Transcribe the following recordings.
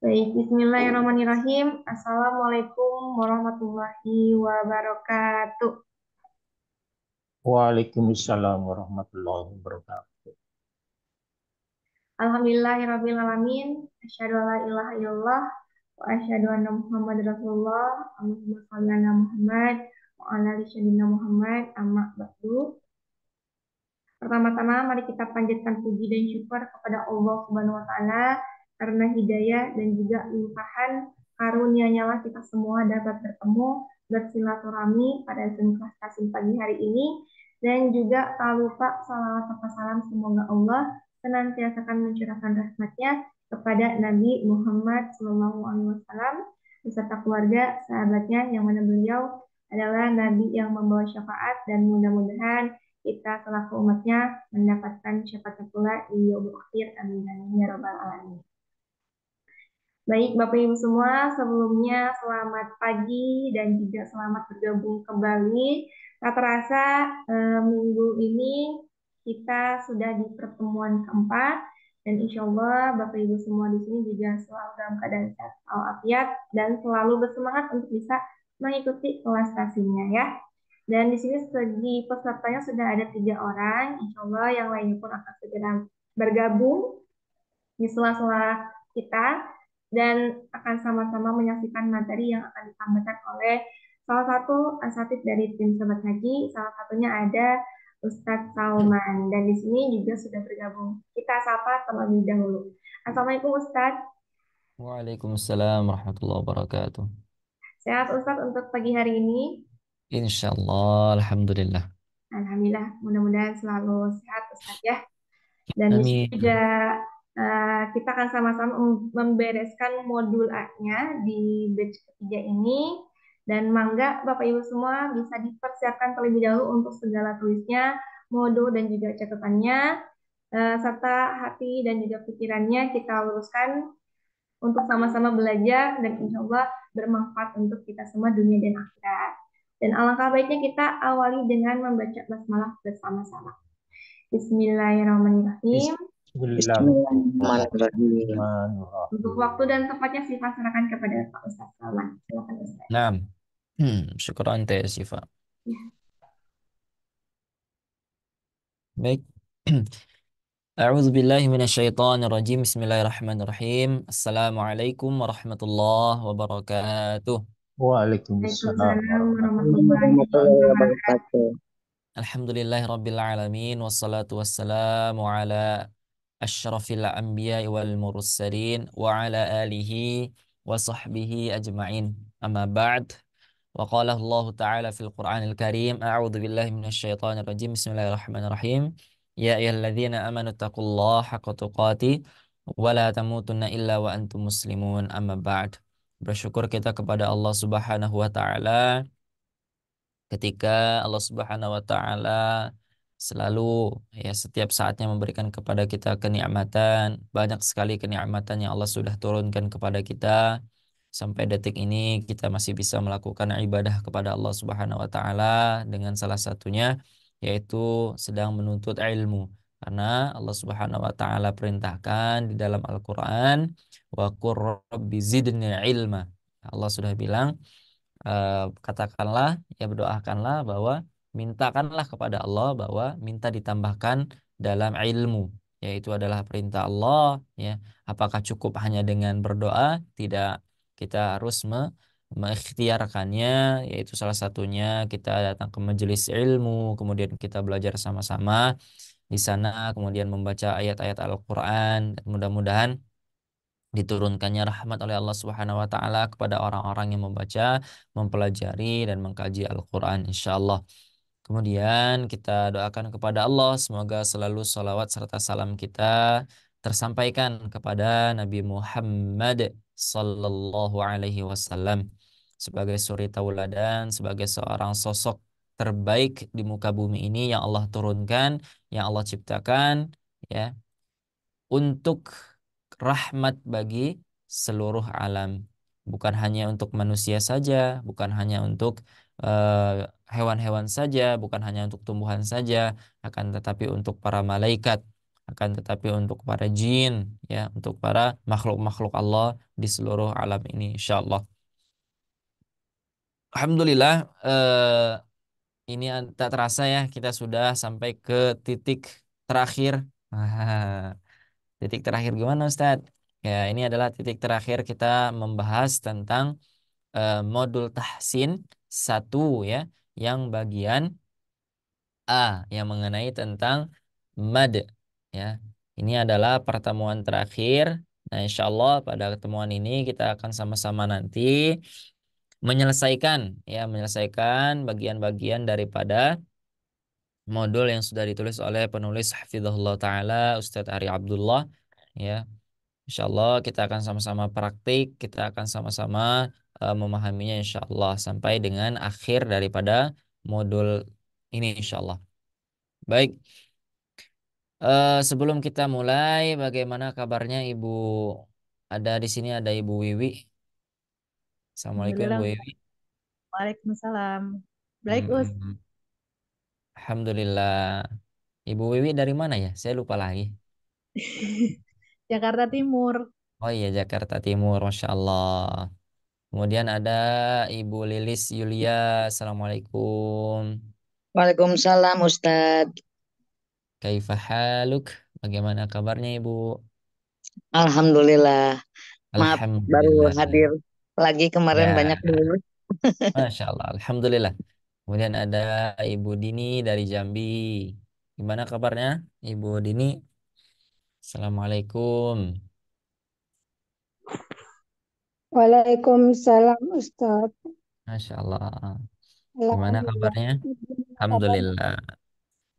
Baik, Bismillahirrahmanirrahim. Assalamualaikum warahmatullahi wabarakatuh. Waalaikumsalam warahmatullahi wabarakatuh. Alhamdulillahirrabbilalamin. Asyhadu an la ilaha illallah wa asyhadu anna Muhammad Rasulullah. Allahumma shalli ala Muhammad wa ala ali sayyidina Muhammad. Amma ba'du. Pertama-tama mari kita panjatkan puji dan syukur kepada Allah Subhanahu wa taala karena hidayah dan juga limpahan karunia-Nya lah kita semua dapat bertemu bersilaturahmi pada Zoom kelas tasing pagi hari ini dan juga tak lupa salawat serta salam semoga Allah senantiasa akan mencurahkan rahmatnya kepada Nabi Muhammad SAW beserta keluarga, sahabatnya yang mana beliau adalah Nabi yang membawa syafaat dan mudah-mudahan kita selaku umatnya mendapatkan syafaat pula di yaumul akhir. Amin amin ya rabbal alamin. Baik Bapak Ibu semua, sebelumnya selamat pagi dan juga selamat bergabung kembali. Tak terasa minggu ini kita sudah di pertemuan keempat dan insya Allah Bapak Ibu semua di sini juga selalu dalam keadaan sehat walafiat dan selalu bersemangat untuk bisa mengikuti kelas kasihnya ya. Dan di sini segi pesertanya sudah ada 3 orang, insya Allah yang lainnya pun akan segera bergabung di sela-sela kita dan akan sama-sama menyaksikan materi yang akan disampaikan oleh salah satu asatid dari tim Sobat Haji, salah satunya ada Ustadz Salman dan di sini juga sudah bergabung. Kita sapa terlebih dahulu. Assalamualaikum Ustadz. Waalaikumsalam warahmatullahi wabarakatuh. Sehat Ustadz untuk pagi hari ini? Insyaallah, alhamdulillah. Alhamdulillah, mudah-mudahan selalu sehat Ustadz ya. Dan di sini juga Amin. kita akan sama-sama membereskan modul A-nya di batch ketiga ini. Dan mangga Bapak Ibu semua bisa dipersiapkan terlebih dahulu untuk segala tulisnya, modul dan juga catatannya, serta hati dan juga pikirannya kita luruskan untuk sama-sama belajar dan insya Allah bermanfaat untuk kita semua dunia dan akhirat. Dan alangkah baiknya kita awali dengan membaca basmalah bersama-sama. Bismillahirrahmanirrahim. Bismillahirrahmanirrahim. Untuk Bismillahirrahmanirrahim. waktu dan tempatnya saya serahkan kepada Pak Ustadz Salman. Silakan Ustadz. Naam. Syukran teh Sifa. Ya. Baik. A'udzu billahi minasyaitonir rajim. Bismillahirrahmanirrahim. Assalamualaikum warahmatullahi wabarakatuh. Waalaikumsalam Waalaikumsalam warahmatullahi warahmatullahi Warahmatullahi wabarakatuh. wabarakatuh. Alhamdulillahirabbil alamin wassalatu wassalamu ala asyrafil anbiya'i wal mursalin wa ala alihi wa sahbihi ajma'in. Amma ba'd. Wa qala Allah Ta'ala fil Qur'anil Karim, a'udzu billahi minasyaitonir rajim. Bismillahirrahmanirrahim. Ya ayyuhalladzina amanu taqullaha haqqa tuqatih wa la tamutunna illa wa antum muslimun. Amma ba'd. Bersyukur kita kepada Allah Subhanahu wa taala ketika Allah Subhanahu wa taala selalu ya setiap saatnya memberikan kepada kita kenikmatan, banyak sekali kenikmatan yang Allah sudah turunkan kepada kita. Sampai detik ini kita masih bisa melakukan ibadah kepada Allah Subhanahu wa taala dengan salah satunya yaitu sedang menuntut ilmu. Karena Allah Subhanahu wa taala perintahkan di dalam Al-Qur'an, wa qur rabbi zidni ilma. Allah sudah bilang, katakanlah, ya berdoakanlah bahwa mintakanlah kepada Allah bahwa minta ditambahkan dalam ilmu, yaitu adalah perintah Allah, ya. Apakah cukup hanya dengan berdoa? Tidak, kita harus mengikhtiarkannya, yaitu salah satunya kita datang ke majelis ilmu, kemudian kita belajar sama-sama di sana, kemudian membaca ayat-ayat Al-Qur'an, dan mudah-mudahan diturunkannya rahmat oleh Allah Subhanahu wa taala kepada orang-orang yang membaca, mempelajari dan mengkaji Al-Qur'an insyaallah. Kemudian kita doakan kepada Allah semoga selalu salawat serta salam kita tersampaikan kepada Nabi Muhammad sallallahu alaihi wasallam sebagai suri tauladan, sebagai seorang sosok terbaik di muka bumi ini yang Allah turunkan, yang Allah ciptakan, ya, untuk rahmat bagi seluruh alam. Bukan hanya untuk manusia saja, bukan hanya untuk hewan-hewan saja, bukan hanya untuk tumbuhan saja, akan tetapi untuk para malaikat, akan tetapi untuk para jin, ya, untuk para makhluk-makhluk Allah di seluruh alam ini, insyaallah. Alhamdulillah, ini tak terasa ya kita sudah sampai ke titik terakhir. Titik terakhir gimana Ustadz? Ya, ini adalah titik terakhir kita membahas tentang modul tahsin satu, ya, yang bagian A, yang mengenai tentang mad, ya. Ini adalah pertemuan terakhir. Nah, insya Allah pada pertemuan ini kita akan sama-sama nanti menyelesaikan bagian-bagian daripada modul yang sudah ditulis oleh penulis Hafizahullah Ta'ala Ustadz Ari Abdullah, ya. Insya Allah kita akan sama-sama praktik, kita akan sama-sama memahaminya insya Allah sampai dengan akhir daripada modul ini insya Allah. Baik, sebelum kita mulai, bagaimana kabarnya Ibu? Ada di sini ada Ibu Wiwi. Assalamualaikum Ibu Alhamdulillah. Wiwi. Waalaikumsalam. Baik, Us. Mm-mm. Alhamdulillah. Ibu Wiwi dari mana ya? Saya lupa lagi. Jakarta Timur. Oh iya, Jakarta Timur, Masya Allah. Kemudian ada Ibu Lilis Yulia. Assalamualaikum. Waalaikumsalam Ustadz. Kaifa haluk? Bagaimana kabarnya Ibu? Alhamdulillah. Maaf baru Alhamdulillah. hadir lagi kemarin Ya, banyak dulu. Masya Allah. Alhamdulillah. Kemudian ada Ibu Dini dari Jambi. Gimana kabarnya Ibu Dini? Assalamualaikum. Waalaikumsalam Ustadz. Masya Allah. Gimana Alhamdulillah. kabarnya? Gimana kabarnya? Alhamdulillah.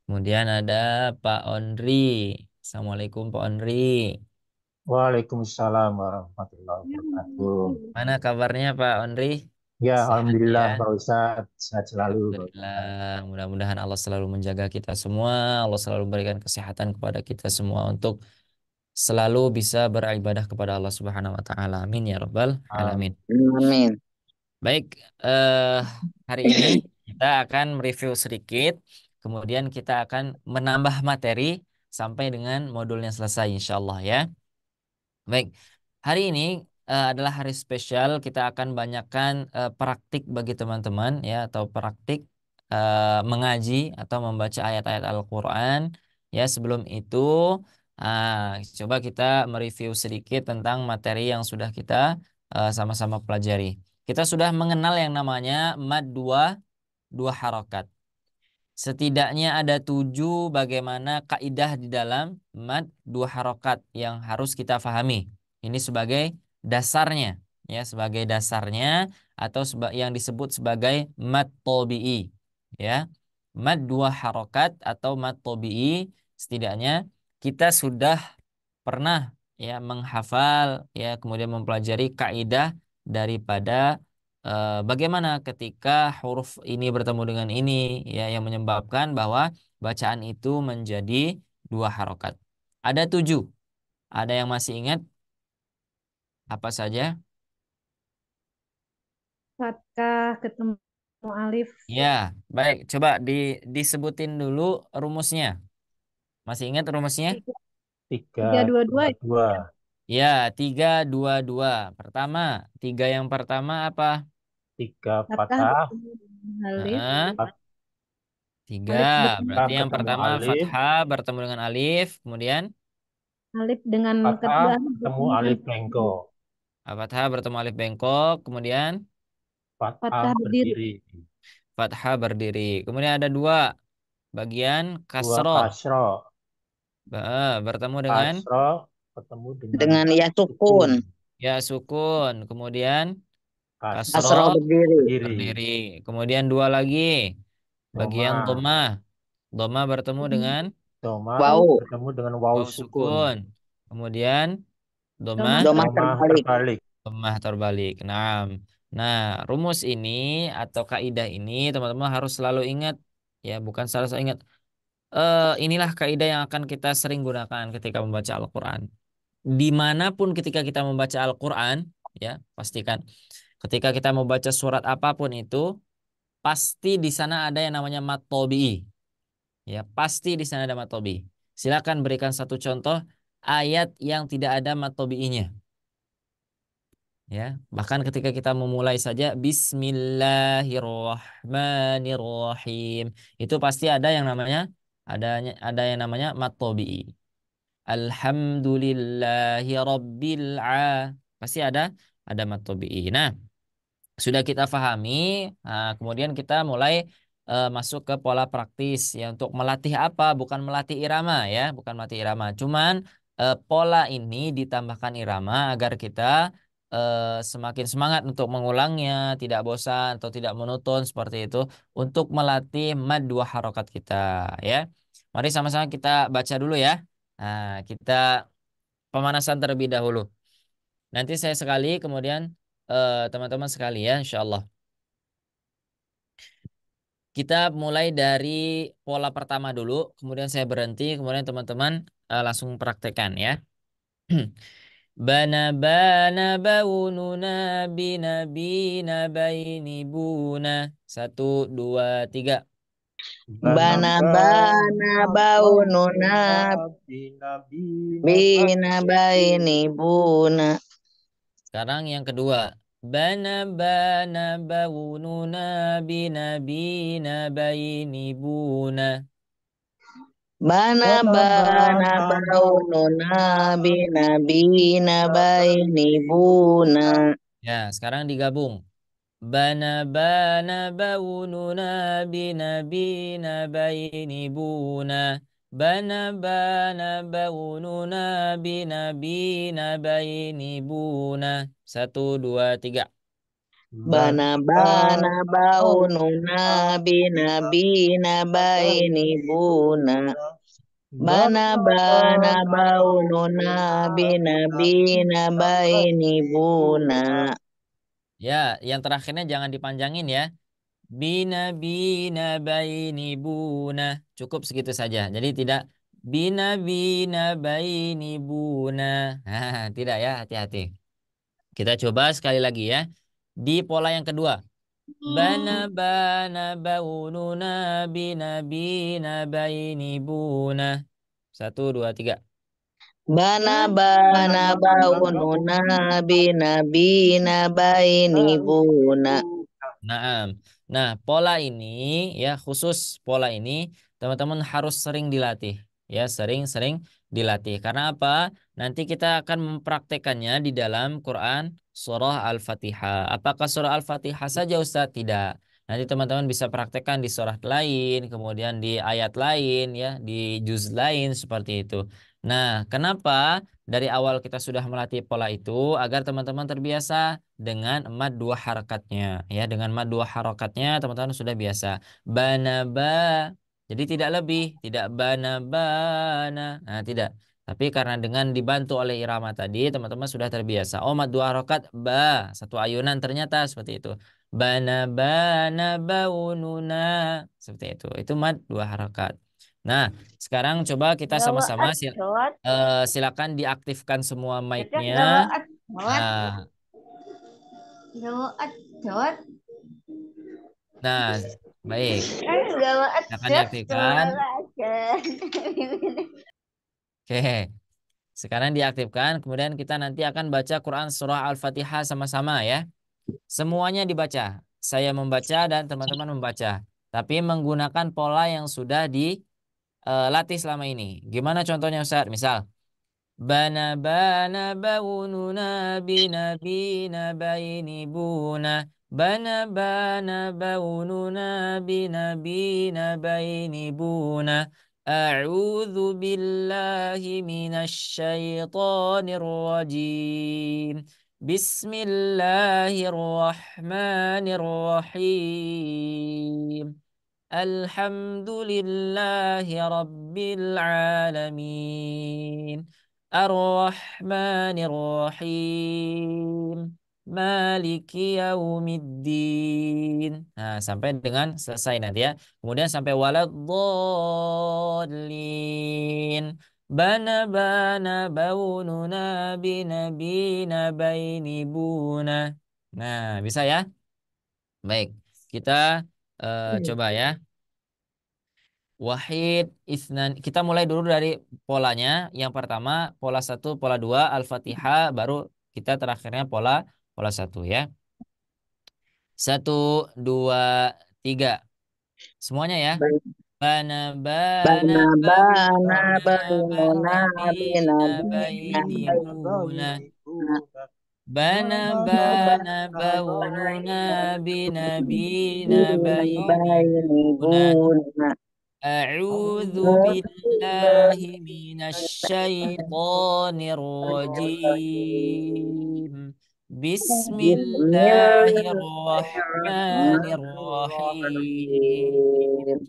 Kemudian ada Pak Onri. Assalamualaikum Pak Onri. Waalaikumsalam warahmatullahi wabarakatuh. Mana kabarnya Pak Onri? Ya, Sehat ya? alhamdulillah Pak Ustadz, sehat selalu Pak Alhamdulillah. Ustadz. Mudah-mudahan Allah selalu menjaga kita semua. Allah selalu berikan kesehatan kepada kita semua untuk selalu bisa beribadah kepada Allah Subhanahu wa taala. Amin ya rabbal alamin. Amin. Baik, eh hari ini kita akan mereview sedikit, kemudian kita akan menambah materi sampai dengan modulnya selesai insyaallah ya. Baik, hari ini adalah hari spesial. Kita akan banyakkan praktik bagi teman-teman ya, atau praktik mengaji atau membaca ayat-ayat Al-Quran. Ya, sebelum itu coba kita mereview sedikit tentang materi yang sudah kita sama-sama pelajari. Kita sudah mengenal yang namanya mad dua harokat. Setidaknya ada 7 bagaimana kaidah di dalam mad dua harokat yang harus kita fahami. Ini sebagai dasarnya, ya, sebagai dasarnya atau yang disebut sebagai mad tobi'i, ya. Mad dua harokat atau mad tobi'i, setidaknya kita sudah pernah ya menghafal, ya, kemudian mempelajari kaidah daripada bagaimana ketika huruf ini bertemu dengan ini, ya, yang menyebabkan bahwa bacaan itu menjadi dua harokat. Ada 7. Ada yang masih ingat apa saja? Fatkah ketemu alif. Ya, baik. Coba disebutin dulu rumusnya. Masih ingat rumusnya? Tiga, Tiga, tiga dua dua. dua, dua. Ya, 3, 2, 2. Pertama, 3 yang pertama apa? Tiga Fatkah patah, ketemu alif. Heeh. fat- 3, Alif dengan berarti yang ketemu pertama alif, fathah bertemu dengan alif, kemudian alif dengan patah, kedua alif ketemu bertemu dengan alif bengkok, fathah bertemu alif bengkok, kemudian patah fatkah berdiri. berdiri, fathah berdiri. Kemudian ada 2 bagian dua kasroh, kasroh, bertemu dengan kasroh ketemu dengan Dengan ya sukun, sukun. ya sukun, kemudian kasroh kasroh Kasroh berdiri. berdiri, berdiri. Kemudian 2 lagi bagian doma, domah. Domah bertemu dengan doma Wau. bertemu dengan waw waw sukun, sukun. Kemudian domah Domah Domah doma terbalik. terbalik. lemah terbalik. Nah, rumus ini atau kaidah ini teman-teman harus selalu ingat, ya, bukan selalu ingat. Inilah kaidah yang akan kita sering gunakan ketika membaca Al-Quran. Dimanapun ketika kita membaca Al-Quran, ya, pastikan ketika kita membaca surat apapun itu, pasti di sana ada yang namanya mat tabi'i. Ya, pasti di sana ada mat tabi'i. Silakan berikan satu contoh ayat yang tidak ada mad tabi'inya. Ya, bahkan ketika kita memulai saja Bismillahirrahmanirrahim, itu pasti ada yang namanya mad tabi'i. Alhamdulillahi rabbil pasti ada mad tabi'i. Nah, sudah kita pahami, nah, kemudian kita mulai masuk ke pola praktis ya, untuk melatih apa? Bukan melatih irama ya, bukan melatih irama. Cuman pola ini ditambahkan irama agar kita semakin semangat untuk mengulangnya, tidak bosan atau tidak monoton seperti itu, untuk melatih mad dua harokat kita ya. Mari sama-sama kita baca dulu ya. Nah, kita pemanasan terlebih dahulu. Nanti saya sekali, kemudian teman-teman sekali ya, insya Allah. Kita mulai dari pola pertama dulu, kemudian saya berhenti, kemudian teman-teman langsung praktekkan ya. Bana bana baununa bina bina baini buna. Satu, dua, tiga. Bana bana baununa bina baini buna. Sekarang yang kedua. Bana bana baununa bina bina baini buna. Bana bana baununa bina bina baini buna. Ya, sekarang digabung. Bana bana baununa bina bina baini buna. Bana bana baununa bina bina baini buna. Satu, dua, tiga. Bana bana baununa bina bina baini buna. Bana bana baununa bina bina baini buna. Ya, yang terakhirnya jangan dipanjangin ya. Bina bina baini buna. Cukup segitu saja. Jadi tidak bina bina baini buna. Tidak ya, hati-hati. Kita coba sekali lagi ya. Di pola yang kedua. Bana bana baununa bina bina baini buna. Satu, dua, tiga. Bana bana baununa bina bina baini buna. Nah, pola ini ya, khusus pola ini teman-teman harus sering dilatih ya, sering-sering dilatih. Karena apa? Nanti kita akan mempraktekannya di dalam Quran surah Al-Fatihah. Apakah surah Al-Fatihah saja Ustadz? Tidak. Nanti teman-teman bisa praktekkan di surah lain, kemudian di ayat lain ya, di juz lain seperti itu. Nah, kenapa dari awal kita sudah melatih pola itu agar teman-teman terbiasa dengan mad dua harakatnya ya, dengan mad dua harakatnya teman-teman sudah biasa. Bana ba, jadi tidak lebih, tidak bana bana, nah tidak, tapi karena dengan dibantu oleh irama tadi teman-teman sudah terbiasa. Oh, mad dua harokat ba, satu ayunan ternyata seperti itu. Bana bana baununa, seperti itu mad dua harokat. Nah, sekarang coba kita sama-sama silakan diaktifkan semua mic-nya. Nah, nah, baik. Silakan diaktifkan. Oke. Sekarang diaktifkan. Kemudian kita nanti akan baca Quran surah Al-Fatihah sama-sama ya. Semuanya dibaca. Saya membaca dan teman-teman membaca. Tapi menggunakan pola yang sudah dilatih selama ini. Gimana contohnya Ustaz? Misal, bana bana baununa bina bina baini buna. Bana bana baununa bina bina baini buna. A'udzu billahi minasy syaithanir rajim. Bismillahirrahmanirrahim. Alhamdulillahi Rabbil Alamin. Ar-Rahmanir Rahim. Maliki Yaumiddin. Nah, sampai dengan selesai nanti ya. Kemudian sampai waladdallin. Bana bana baununa bina bina baini buna. Nah, bisa ya? Baik. Kita coba ya. Wahid, isnan. Kita mulai dulu dari polanya. Yang pertama, pola satu, pola dua, Al-Fatihah, baru kita terakhirnya pola pola satu ya. Satu, dua, tiga. Semuanya ya. Bana bana Bana bana baununa banuna bina bina bina baini buna. bina Bana bana baununa bina bina bina baini baini buna. buna. أعوذ بالله من الشيطان الرجيم بسم الله الرحمن الرحيم Bismillahirrahmanirrahim.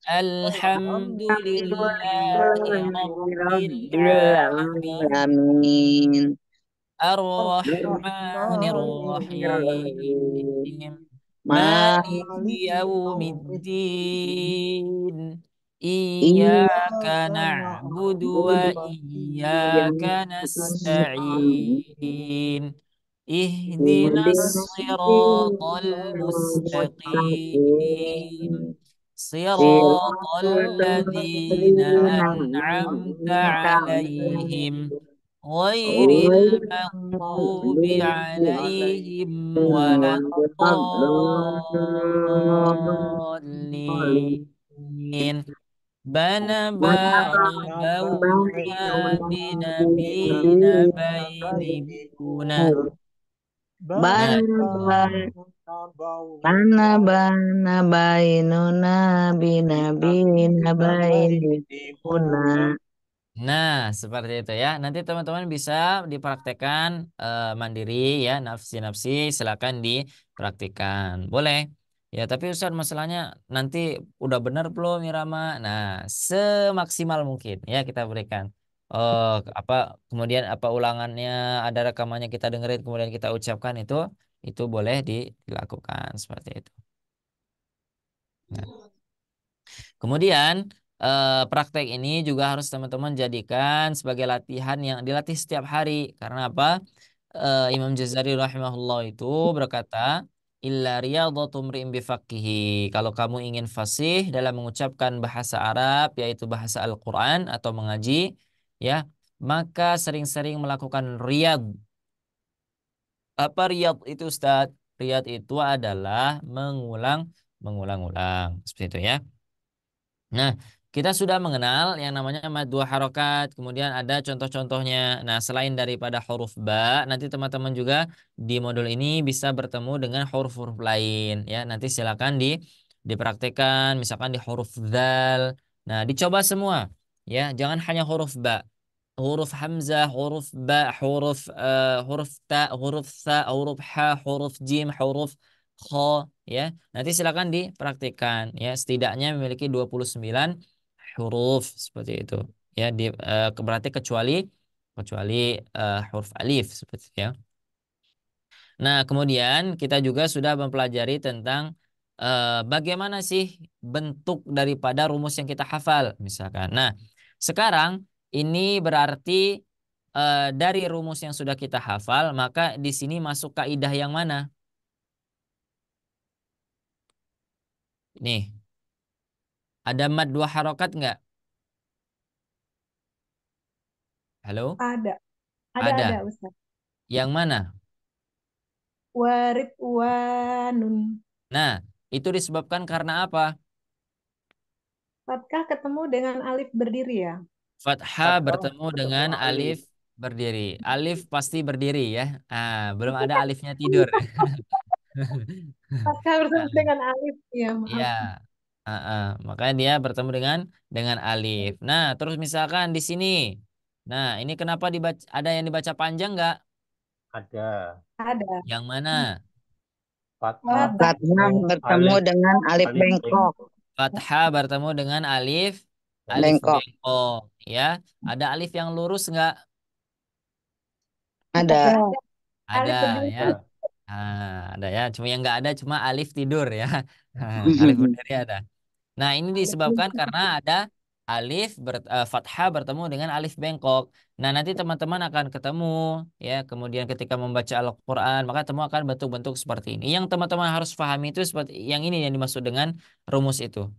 الحمد لله رب Rabbil العالمين alamin. الرحمن الرحيم مالك يوم الدين إياك نعبد وإياك نستعين اهدنا الصراط المستقيم صراط الذين أنعمت عليهم غير المغضوب عليهم ولا الضالين بنبأنا بونا بنبينا بين بونا Nah, Bana bana bainuna bina bina baini buna. nah, seperti itu ya. Nanti teman-teman bisa dipraktekkan mandiri ya, nafsi-nafsi silakan dipraktikkan. Boleh. Ya, tapi Ustaz masalahnya nanti udah benar belum Irama? Nah, semaksimal mungkin ya kita berikan. Oh, apa kemudian apa ulangannya ada rekamannya kita dengerin kemudian kita ucapkan itu boleh dilakukan seperti itu. Nah, kemudian praktek ini juga harus teman-teman jadikan sebagai latihan yang dilatih setiap hari. Karena apa? Imam Jazari rahimahullah itu berkata, illa riyadhatu mri'in bifaqihi. Kalau kamu ingin fasih dalam mengucapkan bahasa Arab, yaitu bahasa Al-Quran atau mengaji, ya, maka sering-sering melakukan riyad. Apa riyad itu Ustaz? Riyad itu adalah mengulang-ulang. Seperti itu ya. Nah, kita sudah mengenal yang namanya mad dua harokat, kemudian ada contoh-contohnya. Nah, selain daripada huruf ba, nanti teman-teman juga di modul ini bisa bertemu dengan huruf-huruf lain. Ya, nanti silakan dipraktekkan, misalkan di huruf zal. Nah, dicoba semua. Ya, jangan hanya huruf ba. Huruf hamzah, huruf ba, huruf ta, huruf sa, huruf ha, huruf jim, huruf kho, ya. Nanti silakan dipraktikkan ya, setidaknya memiliki 29 huruf seperti itu. Ya, berarti kecuali huruf alif seperti itu ya. Nah, kemudian kita juga sudah mempelajari tentang bagaimana sih bentuk daripada rumus yang kita hafal, misalkan. Nah, sekarang ini berarti dari rumus yang sudah kita hafal, maka di sini masuk kaidah yang mana? Nih, ada mad dua harokat nggak? Halo? Ada. Ada Ada. Ustaz. Yang mana? Warid wanun. Nah, itu disebabkan karena apa? Fatkah ketemu dengan alif berdiri ya? Fathah bertemu dengan alif berdiri. Alif pasti berdiri ya. Ah, belum ada alifnya tidur. Fatkah bersama Alif. dengan alif. Ya, Iya. maaf. Makanya dia bertemu dengan alif. Nah, terus misalkan di sini. Nah, ini kenapa ada yang dibaca panjang nggak? Ada Ada. Yang mana? fathah Fathah. Fathah bertemu alif dengan alif alif bengkok. Fathah bertemu dengan alif Bengkok. bengkok. Ya, ada alif yang lurus nggak? Ada. Ada. Ada Alif berdiri. ya. ada. Ada ya. Cuma yang nggak ada cuma alif tidur ya. Alif berdiri ada. Nah, ini Alif disebabkan berdiri. karena ada fathah bertemu dengan alif bengkok. Nah, nanti teman-teman akan ketemu ya, kemudian ketika membaca Al-Qur'an, maka temu akan bentuk-bentuk seperti ini. Yang teman-teman harus pahami itu seperti yang ini yang dimaksud dengan rumus itu.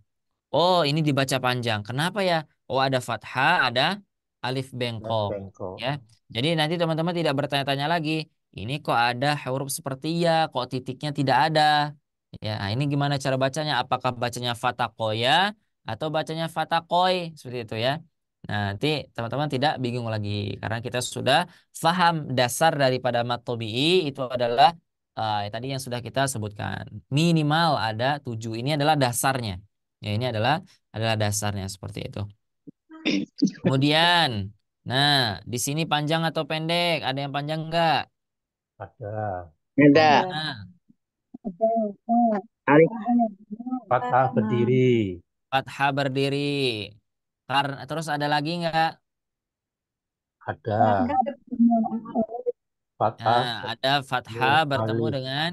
Oh, ini dibaca panjang. Kenapa ya? Oh, ada fathah, ada alif Mas bengkok. Bengko. Ya. Jadi nanti teman-teman tidak bertanya-tanya lagi. Ini kok ada huruf seperti ya, kok titiknya tidak ada. Ya, nah ini gimana cara bacanya? Apakah bacanya fatakoya atau bacanya fatakoi? Seperti itu ya. Nah, nanti teman-teman tidak bingung lagi. Karena kita sudah paham dasar daripada mat tabi'i itu adalah tadi yang sudah kita sebutkan. Minimal ada 7. Ini adalah dasarnya. Ya, ini adalah dasarnya seperti itu. Kemudian, nah, di sini panjang atau pendek? Ada yang panjang enggak? Ada. Ada. Yang Ada. mana? Alif. Fathah berdiri. Fathah berdiri. Karena terus ada lagi enggak? Ada. Fathah Nah, ada fathah ketemu bertemu alif. dengan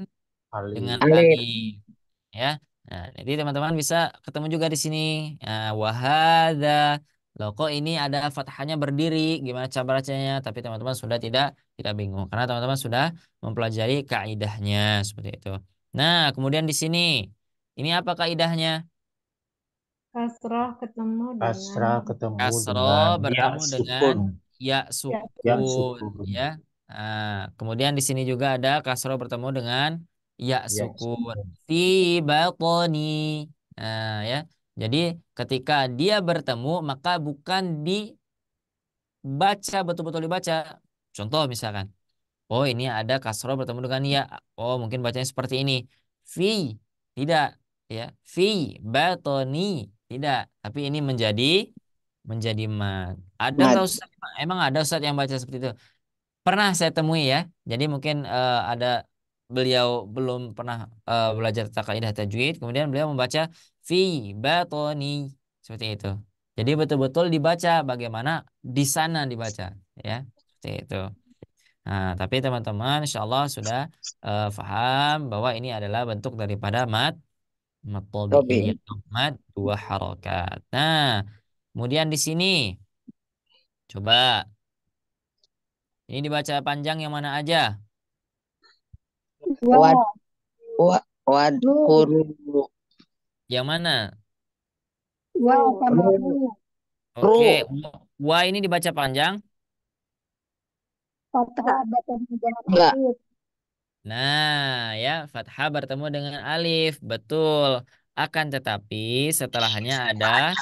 Alif. Alif. alif, ya. Nah, jadi teman-teman bisa ketemu juga di sini. Nah, wahada. Loh, kok ini ada fathahnya berdiri? Gimana cara bacanya? Tapi teman-teman sudah tidak bingung karena teman-teman sudah mempelajari kaidahnya seperti itu. Nah, kemudian di sini ini apa kaidahnya? Kasroh ketemu dengan Kasrah ketemu Kasro dengan ya bertemu dengan sukun. ya ya. Ya sukun, sukun. ya. Nah, kemudian di sini juga ada kasro bertemu dengan ya Ya sukun. sukun. Fi batoni. Nah, ya. Jadi ketika dia bertemu maka bukan dibaca, betul-betul dibaca. Contoh misalkan, oh ini ada kasro bertemu dengan ya. Oh mungkin bacanya seperti ini. Fi, tidak, ya. Fi batoni, tidak. Tapi ini menjadi mat. Ada Mat. nggak Ustaz? Emang ada Ustaz yang baca seperti itu? Pernah saya temui ya. Jadi mungkin ada beliau belum pernah belajar tata kaidah tajwid, kemudian beliau membaca fi batoni seperti itu. Jadi betul-betul dibaca bagaimana di sana dibaca, ya. Seperti itu. Nah, tapi teman-teman insya Allah sudah paham bahwa ini adalah bentuk daripada mat tabi'i Tobi. atau mat dua harokat. Nah, kemudian di sini coba ini dibaca panjang yang mana aja? Wad. Wad. Kuru. Yang mana? Wow sama Ru. ru. Oke, Ru. wa ini dibaca panjang. Fathah bertemu dengan Enggak. alif. Nah, ya, fathah bertemu dengan alif, betul. Akan tetapi setelahnya ada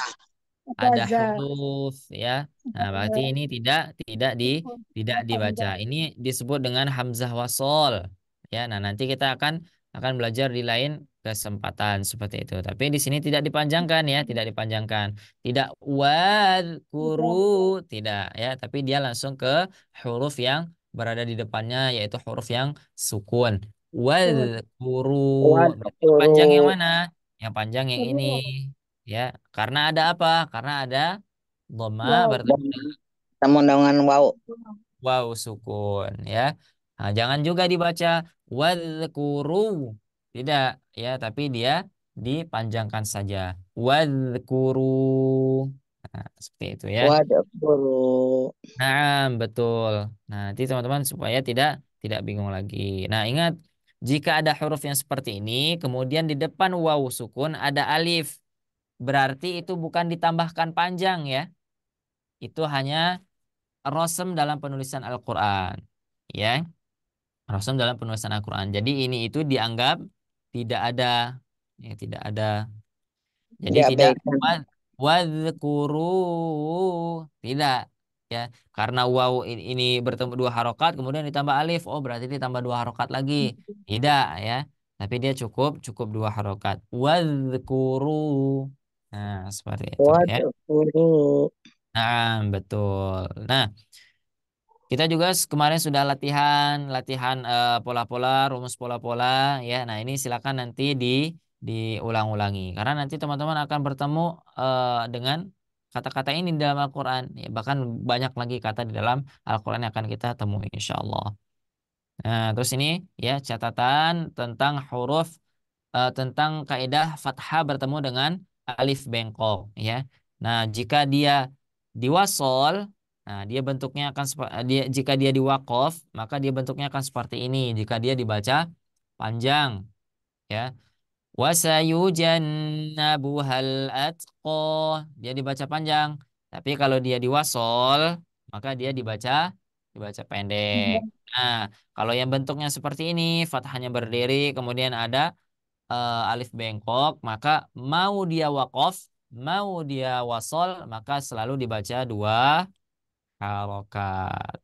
Ada za. huruf, ya. Nah, berarti ini tidak dibaca. Panjang. Ini disebut dengan hamzah wasol. Ya, nah nanti kita akan belajar di lain kesempatan seperti itu. Tapi di sini tidak dipanjangkan ya, tidak dipanjangkan. Tidak wadkuru, tidak ya, tapi dia langsung ke huruf yang berada di depannya yaitu huruf yang sukun. Wadkuru. Wad. Berarti yang panjang yang Kuru. mana? Yang panjang yang ini. Ya, karena ada apa? Karena ada dhamma Wow. bertemu dengan Temu dengan wow. waw sukun ya. Nah, jangan juga dibaca wadhkuru. Tidak ya, tapi dia dipanjangkan saja. Wadhkuru. Nah, seperti itu ya. Wad. Kuru. Nah, betul. Nah, nanti teman-teman supaya tidak bingung lagi. Nah, ingat jika ada huruf yang seperti ini, kemudian di depan waw sukun ada alif. Berarti itu bukan ditambahkan panjang ya. Itu hanya rosem dalam penulisan Al-Quran. Ya, rosem dalam penulisan Al-Quran. Jadi ini itu dianggap tidak ada. Ya, tidak ada. Jadi tidak Diabaikan. wadhkuru. Tidak. Ya, karena waw ini bertemu dua harokat, kemudian ditambah alif. Oh, berarti ditambah dua harokat lagi. Tidak ya. Tapi dia cukup dua harokat. Wadhkuru. Nah, seperti itu Wad. ya. Kuru. Nah, betul. Nah, kita juga kemarin sudah latihan latihan pola-pola, rumus pola-pola ya. Nah, ini silakan nanti diulang-ulangi karena nanti teman-teman akan bertemu dengan kata-kata ini di dalam Al-Qur'an. Ya, bahkan banyak lagi kata di dalam Al-Qur'an yang akan kita temui insyaallah. Nah, terus ini ya catatan tentang huruf tentang kaidah fathah bertemu dengan alif bengkok ya. Nah, jika dia diwasol, nah dia bentuknya akan dia jika dia diwakof, maka dia bentuknya akan seperti ini jika dia dibaca panjang ya. Wasayujannabuhal atqa. Dia dibaca panjang. Tapi kalau dia diwasol, maka dia dibaca pendek. Nah, kalau yang bentuknya seperti ini, fathahnya berdiri, kemudian ada alif bengkok, maka mau dia wakof, mau dia wasol, maka selalu dibaca dua harokat.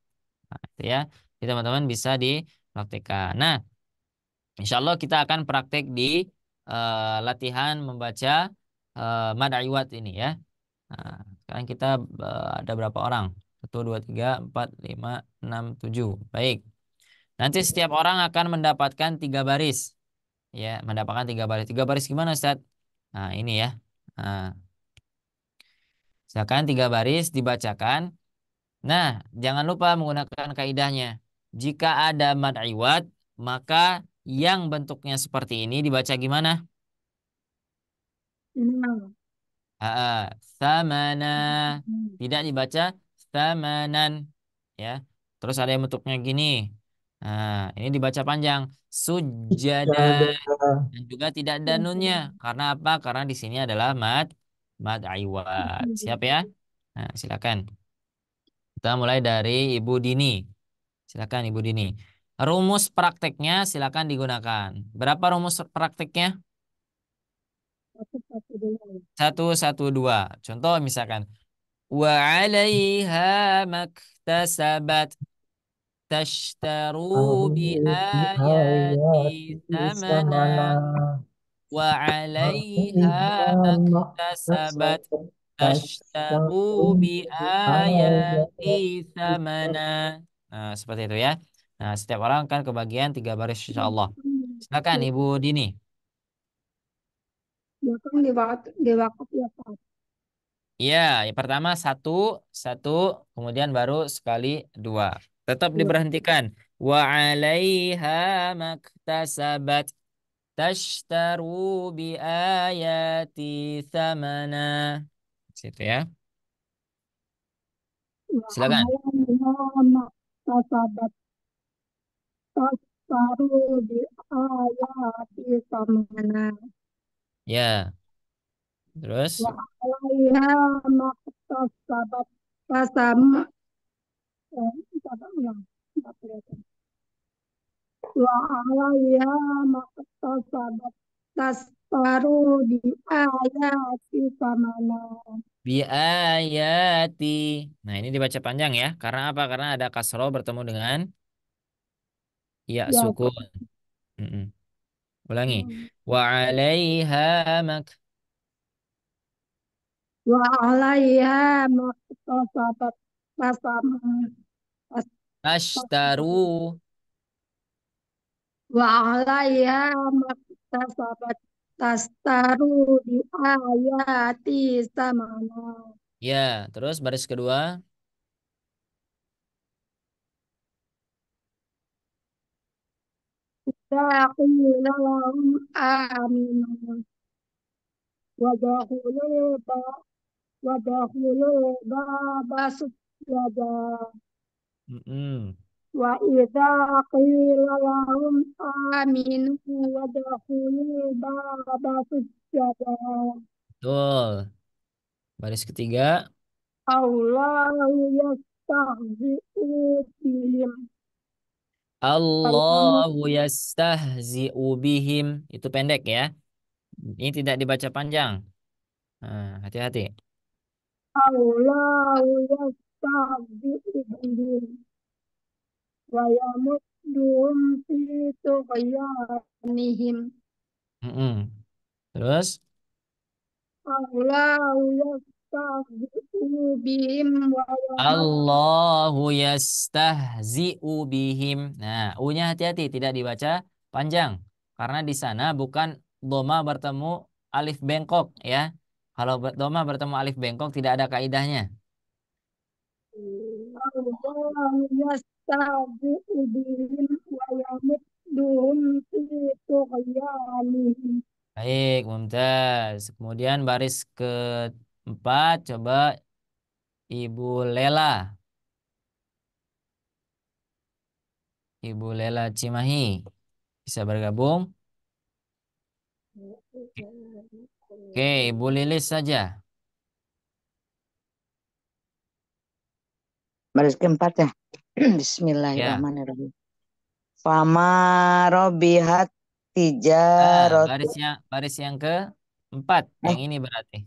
Nah, itu ya. Jadi teman-teman bisa dipraktikkan. Nah, insya Allah kita akan praktek di latihan membaca mad iwad ini ya. Nah, sekarang kita ada berapa orang? Satu, dua, tiga, empat, lima, enam, tujuh. Baik. Nanti setiap orang akan mendapatkan tiga baris. Ya, mendapatkan tiga baris. Tiga baris gimana, Ustaz? Nah, ini ya. Nah, silakan tiga baris dibacakan. Nah, jangan lupa menggunakan kaidahnya. Jika ada mad iwad, maka yang bentuknya seperti ini dibaca gimana? Nah, Samana. Tidak dibaca samanan. Ya. Terus ada yang bentuknya gini. Nah, ini dibaca panjang. Sujada. Ada Dan juga tidak ada nunnya. Karena apa? Karena di sini adalah mad iwad. Siap ya? Nah, silakan. Kita mulai dari Ibu Dini. Silakan Ibu Dini. Rumus prakteknya silakan digunakan. Berapa rumus prakteknya? satu dulu. Satu, satu, dua. Contoh misalkan. Wa 'alaiha maktasabat tashtaru bi ayati thamana wa 'alaiha maktasabat tashtaru bi ayati thamana. Nah, seperti itu ya. Nah, setiap orang kan kebagian tiga baris insya Allah. Silakan Ibu Dini. Belakang di wakaf ya Pak. Iya, yang pertama satu, satu, kemudian baru sekali dua. Tetap Ya, diberhentikan. Wa 'alaiha maktasabat tashtaru bi ayati thamana. Situ ya. wa Silakan. alamnya tasabat tasaru di ayati samana Ya, terus wa alaiha maktasabat tasam tasamnya wa alaiha maktasabat tasaru di ayati samana bi ayati. Nah, ini dibaca panjang ya. Karena apa? Karena ada kasroh bertemu dengan ya ya sukun. Mm-mm. Ulangi. Wa 'alaiha wa alaiha maktasabat tasam tashtaru. wa alaiha maktasabat tastaru di ayati samana Ya, terus baris kedua. taqila lahum aminu wadahulu ba wadahulu baba sujada Mm-mm. wa idza qila lahum aminu wadahulu baba sujada Betul. Baris ketiga. Allahu yastahzi'u bihim Allahu yastahzi'u bihim. Itu pendek ya. Ini tidak dibaca panjang. Nah, hati-hati. Allahu yastahzi'u bihim wa yamudduhum fi tughyanihim Mm-mm. Terus. Allahu yastahzi'u bihim wa Allahu yastahzi'u bihim. Nah, U-nya hati-hati. Tidak dibaca panjang. Karena di sana bukan doma bertemu alif bengkok ya. Kalau doma bertemu alif bengkok tidak ada kaidahnya. Allahu yastahzi'u bihim wa yamudduhum fi tughyanihim Baik, Mumtaz. Kemudian baris keempat, coba Ibu Lela. Ibu Lela Cimahi. Bisa bergabung? Oke, Ibu Lilis saja. Baris keempat ya. Ya. Bismillahirrahmanirrahim. Fama robihat Baris tijaratu. baris yang keempat. Yang Eh, ini berarti.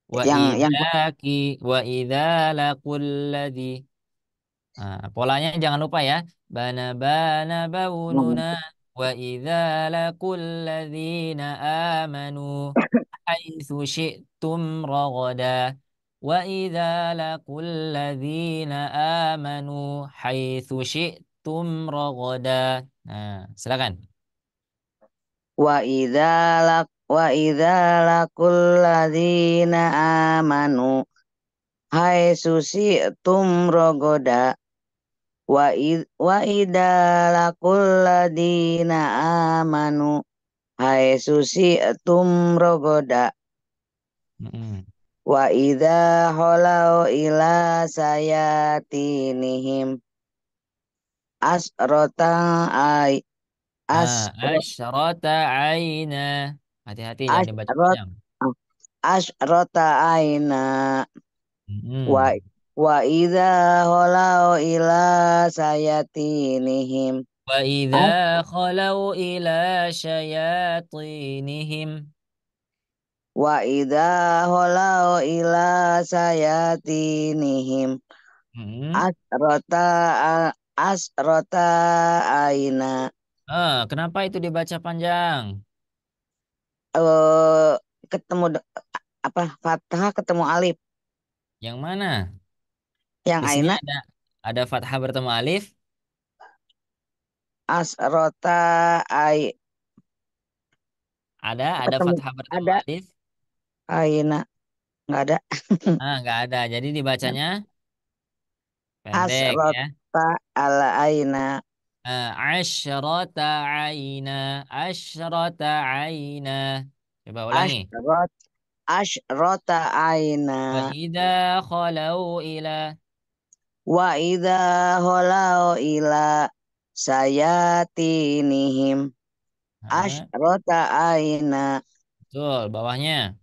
Wa yang idza ki wa idza laqul ladzi. Nah, polanya jangan lupa ya. Bana bana baununa wa idza laqul ladzina amanu haitsu syi'tum ragada. Wa idza laqul ladzina amanu haitsu syi'tum ragada. Nah, silakan. wa idza laqul ladzina amanu hai susi tum rogoda wa idza laqul ladzina amanu hai susi tum rogoda Mm-mm. wa idza holau ila sayatinihim asrota ay asro Asyrata aina. Hati-hati jangan dibaca asrot panjang. asrota aina wa Mm-mm. wa idza holau ila sayatinihim وإذا خلوا إلى شياطينهم. wa idza holau ila sayatinihim Hmm. asrota asrota aina Kenapa itu dibaca panjang? eh ketemu apa fathah ketemu alif Yang mana? yang Di sini aina ada fathah bertemu alif. asrota ai Ada ketemu fathah bertemu ada alif. aina nggak ada Nggak ada. Jadi dibacanya pendek ya. asrota ala aina Asyrata aina. Asyrata aina. Coba ulangi. asrot asrota aina Wa idza khalau ila. wa idza holau ila sayatinihim Ah, asrota aina betul, bawahnya.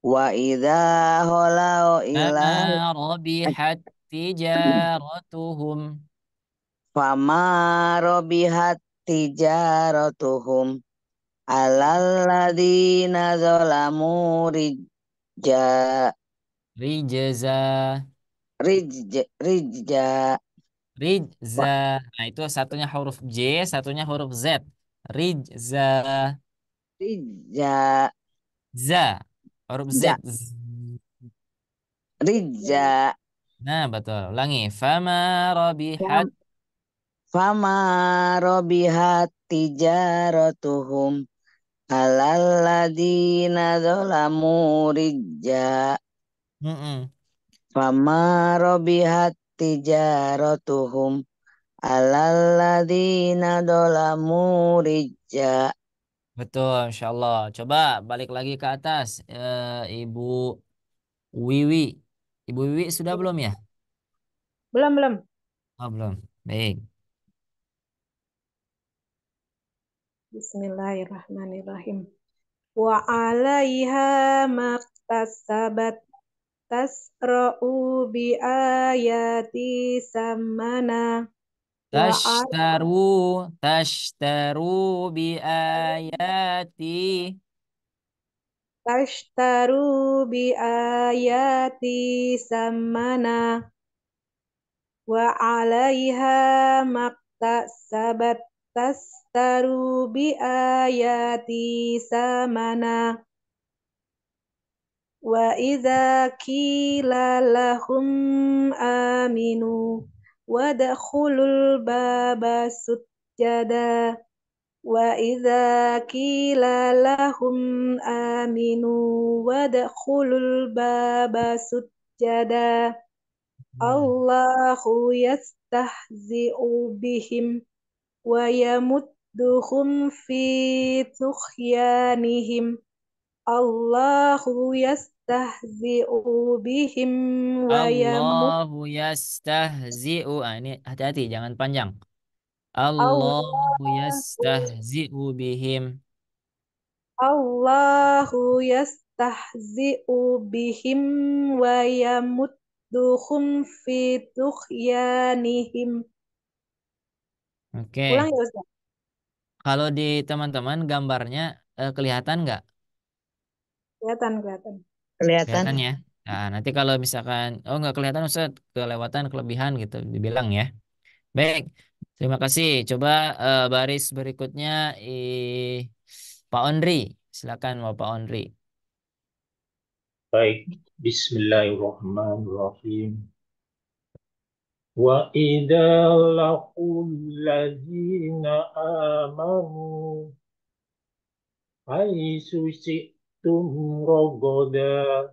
wa idza holau ila Fama rabihat tijaratuhum. fama robihat tijaratuhum alal ladina zalamu rija Rijza. rijja Rijza. wa Nah, itu satunya huruf J, satunya huruf Z. Rijza. rijja Za. Huruf ja Z. rijja Nah, betul. Ulangi. Fama rabihat. fama robihat tijaratuhum alal ladina zalamu rijja Mm-mm. fama robihat tijaratuhum alal ladina zalamu rijja Betul, Insya Allah. Coba balik lagi ke atas. Ibu Wiwi. Ibu Wiwi sudah belum ya? Belum, belum. Oh, belum. Baik. Bismillahirrahmanirrahim. Wa 'alaiha maktasabat tasra'u bi ayati samana wa Tashtaru bi ayati. tashtaru bi ayati samana wa 'alaiha maktasabat tastaru bi ayati samana wa idza qila lahum aminu wadkhulul baba sujada wa idza qila lahum aminu wadkhulul baba sujada Hmm. Allahu yastahzi'u bihim wa yamudduhum fi tughyanihim Allahu yastahzi'u bihim wa Allahu yastahzi'u. Ini hati-hati jangan panjang. Allahu Allahu yastahzi'u bihim. Allahu yastahzi'u bihim wa yamudduhum fi tughyanihim. Oke. Ulang ya Ustaz? Kalau di teman-teman gambarnya kelihatan nggak? Kelihatan, kelihatan. Kelihatan. Kelihatan ya. Nah, nanti kalau misalkan nggak kelihatan Ustaz, kelewatan, kelebihan gitu dibilang ya. Baik. Terima kasih. Coba baris berikutnya Pak Ondri. Silakan Pak Ondri. Baik, Bismillahirrahmanirrahim. Wa idza laqul ladzina amanu haitsu syi'tum ragada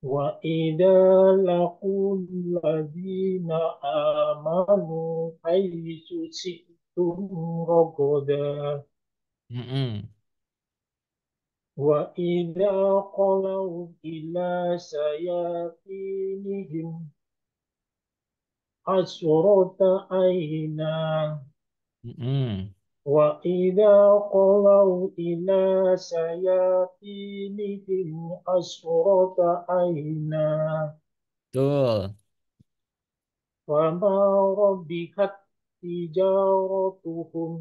wa idza laqul ladzina amanu haitsu syi'tum ragada Mm-mm. wa idza qalau ila sayatinihim asrata aina Mm-mm. وإذا خلوا إلى شياطينهم أسرة عينا Betul. فما ربحت تجارتهم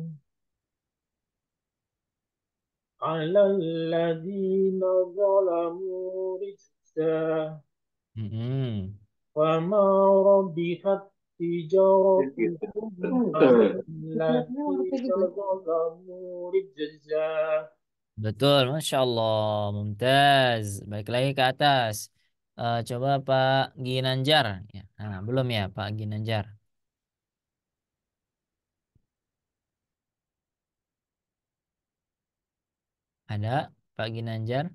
على الذين ظلموا رجزا Mm-mm. وما ربحت تجارتهم على الذين ظلموا رجزا. Betul, Masya Allah, Mumtaz. Balik lagi ke atas. Coba Pak Ginanjar. Ya. Nah, belum ya Pak Ginanjar. Ada Pak Ginanjar?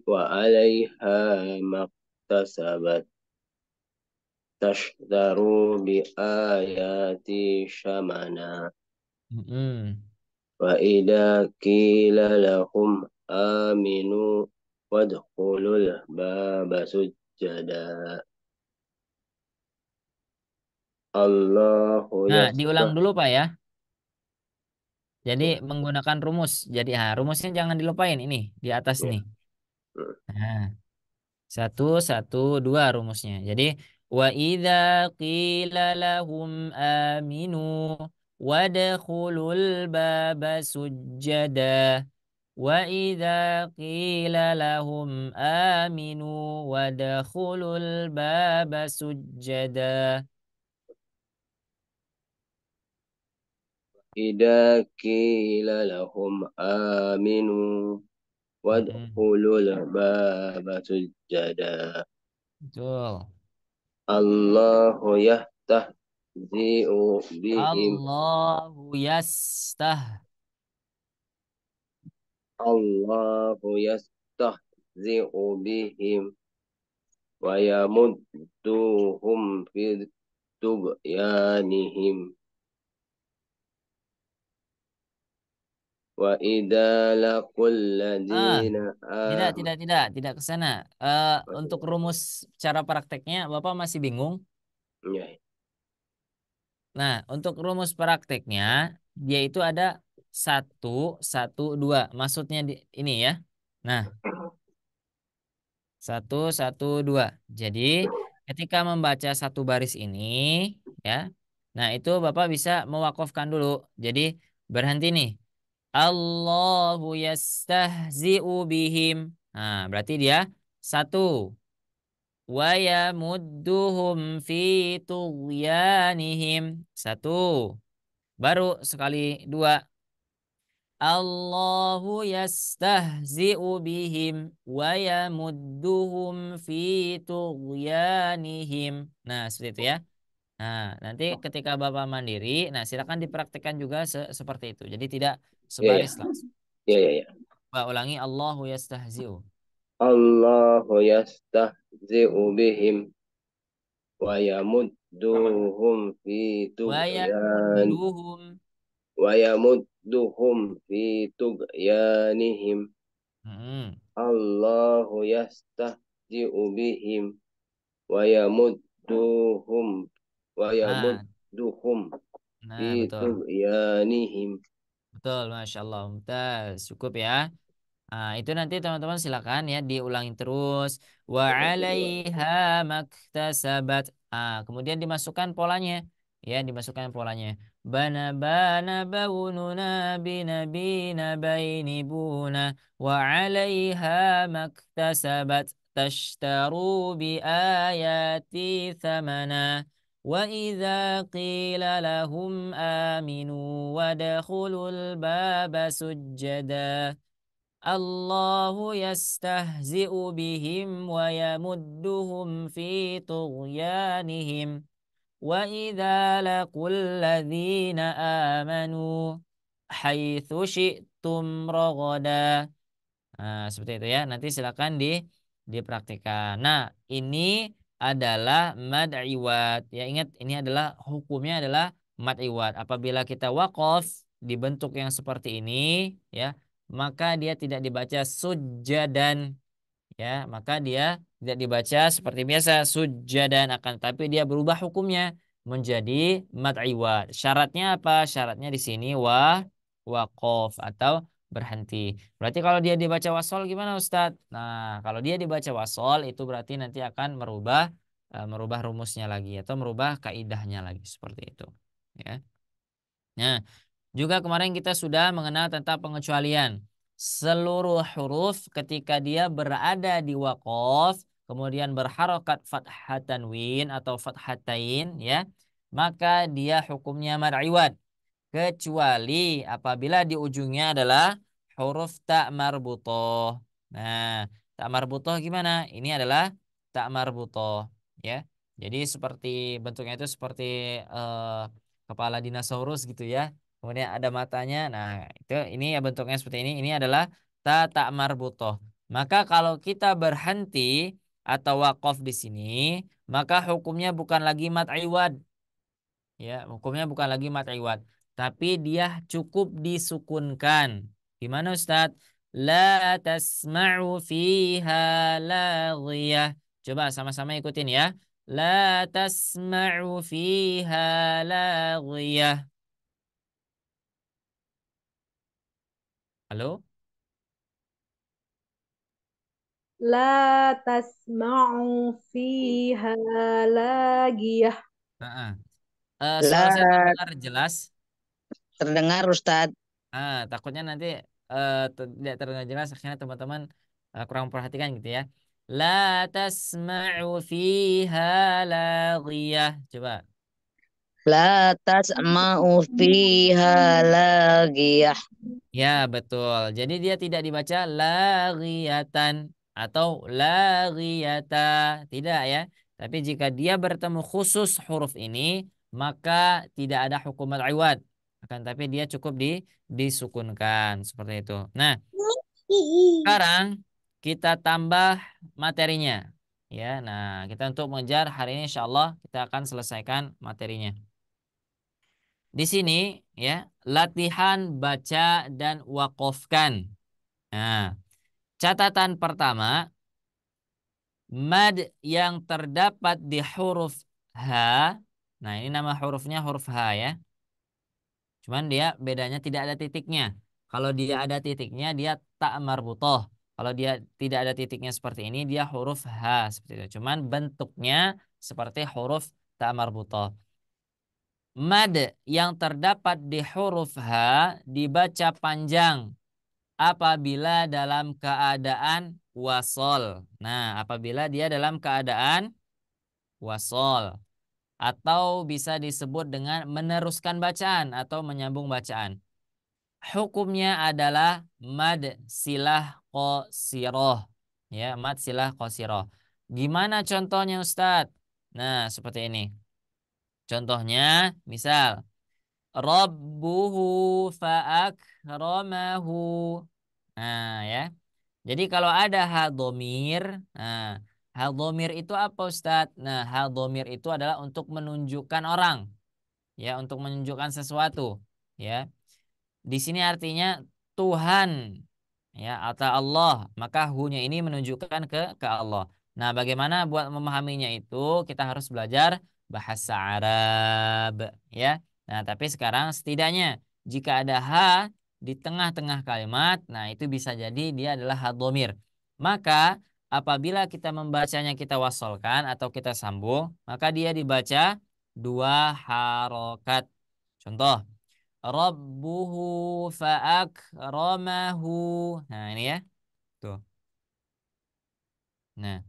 وعليها ما اكتسبت تشتروا بآياتي ثمنا Mm-mm. وإذا قيل لهم آمنوا وادخلوا الباب سجدا الله Nah, diulang يفتح. dulu Pak ya. Jadi menggunakan rumus. Jadi rumusnya jangan dilupain ini di atas Ya. nih. Nah, satu, satu, dua rumusnya. Jadi wa idza qila lahum aminu wadkhulul baba sujada. Wa idza qila lahum aminu wadkhulul baba sujada. إذا قيل لهم آمنوا Mm-mm. وادخلوا الباب سجدا Betul. الله يستهزئ بهم Allahu yastah. الله يستهزئ بهم ويمدهم في طغيانهم وإذا لقوا Ah, الذين آمنوا tidak ke sana. Untuk rumus cara prakteknya, Bapak masih bingung? Nah, untuk rumus prakteknya, dia itu ada satu, satu, dua. Maksudnya ini ya. Nah, satu, satu, dua. Jadi, ketika membaca satu baris ini, ya, nah itu Bapak bisa mewakafkan dulu. Jadi, berhenti nih. Allahu yastahzi'u bihim. Nah, berarti dia satu. Wa yamudduhum fi tughyanihim. Satu. Baru sekali dua. Allahu yastahzi'u bihim wa yamudduhum fi tughyanihim. Nah, seperti itu ya. Nah, nanti ketika Bapak mandiri, nah silakan dipraktekkan juga seperti itu. Jadi tidak ya ya sebaris langsung. ya ya ya Pak ulangi Allahu yastahzi'u. الله يستهزئ بهم ويمدهم في Wa طغيان yamudduhum. ويمدهم في طغيانهم Hmm. الله يستهزئ بهم ويمدهم Ah, ويمدهم في nah betul. طغيانهم Betul, Masya Allah. Mumtaz. Cukup ya. Nah, itu nanti teman-teman silakan ya diulangi terus. Wa 'alaiha maktasabat. Kemudian dimasukkan polanya. Ya, dimasukkan polanya. Bana bana baununa bina bina baini buna wa 'alaiha maktasabat tashtaru bi ayati thamana. Wa idza qila lahum aminu wadkhulul baba sujjada. Allahu yastahzi'u bihim wa yamudduhum fi tughyanihim wa idza laqul ladzina amanu haitsu syi'tum ragada. Seperti itu ya. Nanti silakan dipraktikkan. Nah, ini adalah mad iwad. Ya, ingat ini adalah hukumnya adalah mad iwad. Apabila kita waqaf di bentuk yang seperti ini, ya, maka dia tidak dibaca sujjadan, ya, maka dia tidak dibaca seperti biasa sujjadan, akan tapi dia berubah hukumnya menjadi mad iwad. Syaratnya apa? Syaratnya di sini waqaf atau berhenti. Berarti kalau dia dibaca wasol gimana Ustadz? Nah, kalau dia dibaca wasol itu berarti nanti akan merubah rumusnya lagi atau merubah kaidahnya lagi seperti itu. Ya. Nah, juga kemarin kita sudah mengenal tentang pengecualian. Seluruh huruf ketika dia berada di waqaf, kemudian berharokat fathah tanwin atau fathatain, ya, maka dia hukumnya mad iwad. Kecuali apabila di ujungnya adalah huruf tak marbutoh. Nah, tak marbutoh gimana? Ini adalah tak marbutoh, ya. Jadi seperti bentuknya itu seperti eh, kepala dinosaurus gitu ya. Kemudian ada matanya. Nah, itu ini ya bentuknya seperti ini. Ini adalah tak marbutoh. Maka kalau kita berhenti atau wakaf di sini, maka hukumnya bukan lagi mat iwad. Ya, hukumnya bukan lagi mat iwad, tapi dia cukup disukunkan. Gimana Ustaz? La tasma'u fiha laghiyah. Coba sama-sama ikutin ya. La tasma'u fiha laghiyah. Halo? La tasma'u fiha lagiyah. Heeh. Suara saya La terdengar jelas. terdengar Ustadz. Takutnya nanti tidak terdengar jelas akhirnya teman-teman kurang perhatikan gitu ya. La tasma'u fiha laghiyah. Coba. La tasma'u fiha lagiyah. Ya, betul. Jadi dia tidak dibaca laghiyatan atau laghiyata. Tidak ya. Tapi jika dia bertemu khusus huruf ini, maka tidak ada hukum al-iwad. Akan tapi dia cukup disukunkan seperti itu. Nah, sekarang kita tambah materinya. Ya, nah kita untuk mengejar hari ini insya Allah kita akan selesaikan materinya. Di sini ya, latihan baca dan wakofkan. Nah, catatan pertama, mad yang terdapat di huruf H. Nah, ini nama hurufnya huruf H ya. Cuman dia bedanya tidak ada titiknya. Kalau dia ada titiknya dia tak marbutoh. Kalau dia tidak ada titiknya seperti ini dia huruf H seperti itu. Cuman bentuknya seperti huruf tak marbutoh. Mad yang terdapat di huruf H dibaca panjang apabila dalam keadaan wasol. Nah, apabila dia dalam keadaan wasol atau bisa disebut dengan meneruskan bacaan atau menyambung bacaan. Hukumnya adalah mad silah qasiroh. Ya, mad silah qasiroh. Gimana contohnya Ustadz? Nah, seperti ini. Contohnya, misal Rabbuhu fa'akramahu. Nah, ya. Jadi kalau ada hal domir, nah, hal domir itu apa Ustadz? Nah, hal domir itu adalah untuk menunjukkan orang, ya, untuk menunjukkan sesuatu, ya. Di sini artinya Tuhan, ya, atau Allah. Maka hu-nya ini menunjukkan ke Allah. Nah, bagaimana buat memahaminya itu kita harus belajar bahasa Arab, ya. Nah, tapi sekarang setidaknya jika ada ha di tengah-tengah kalimat, nah itu bisa jadi dia adalah haddomir. Maka apabila kita membacanya kita wasolkan atau kita sambung, maka dia dibaca dua harokat. Contoh, Rabbuhu fa'akramahu. Nah ini ya, tuh. Nah,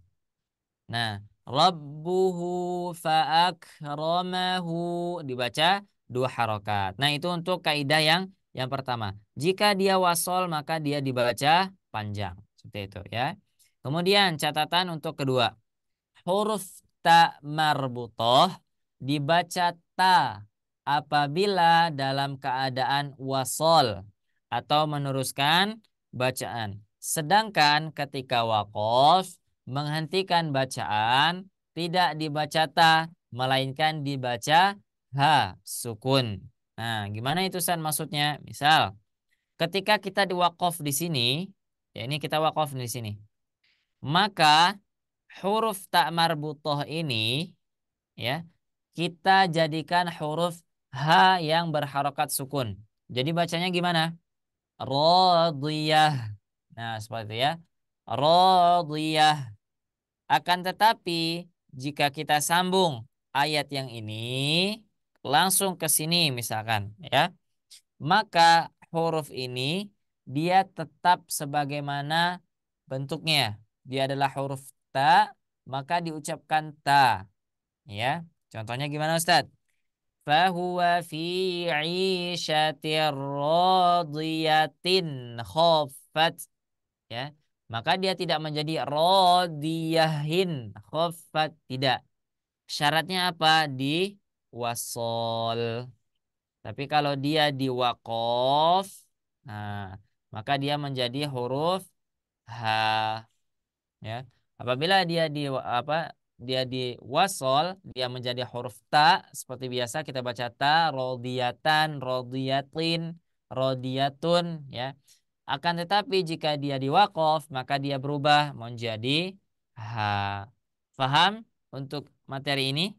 Rabbuhu fa'akramahu dibaca dua harokat. Nah, itu untuk kaidah yang pertama. Jika dia wasol maka dia dibaca panjang. Seperti itu ya. Kemudian catatan untuk kedua. Huruf ta marbutoh dibaca ta apabila dalam keadaan wasol atau meneruskan bacaan. Sedangkan ketika wakof menghentikan bacaan tidak dibaca ta melainkan dibaca ha sukun. Nah, gimana itu San maksudnya? Misal ketika kita diwakof di sini, ya ini kita wakof di sini. Maka huruf tak marbutoh ini ya kita jadikan huruf ha yang berharokat sukun. Jadi bacanya gimana? Radiyah. Nah, seperti itu ya. Radiyah. Akan tetapi jika kita sambung ayat yang ini langsung ke sini misalkan ya, maka huruf ini dia tetap sebagaimana bentuknya. Dia adalah huruf ta, maka diucapkan ta. Ya, contohnya gimana Ustadz? Fahuwa fi 'ishatir radiyatin khaffat. Ya, maka dia tidak menjadi radiyahin khaffat, tidak. Syaratnya apa? Di wasol. Tapi kalau dia di wakof, nah, maka dia menjadi huruf ha. Ya, apabila dia di apa? Dia di wasol, dia menjadi huruf ta. Seperti biasa kita baca ta, rodiyatan, rodiyatin, rodiyatun. Ya, akan tetapi jika dia di wakof, maka dia berubah menjadi ha. Faham untuk materi ini?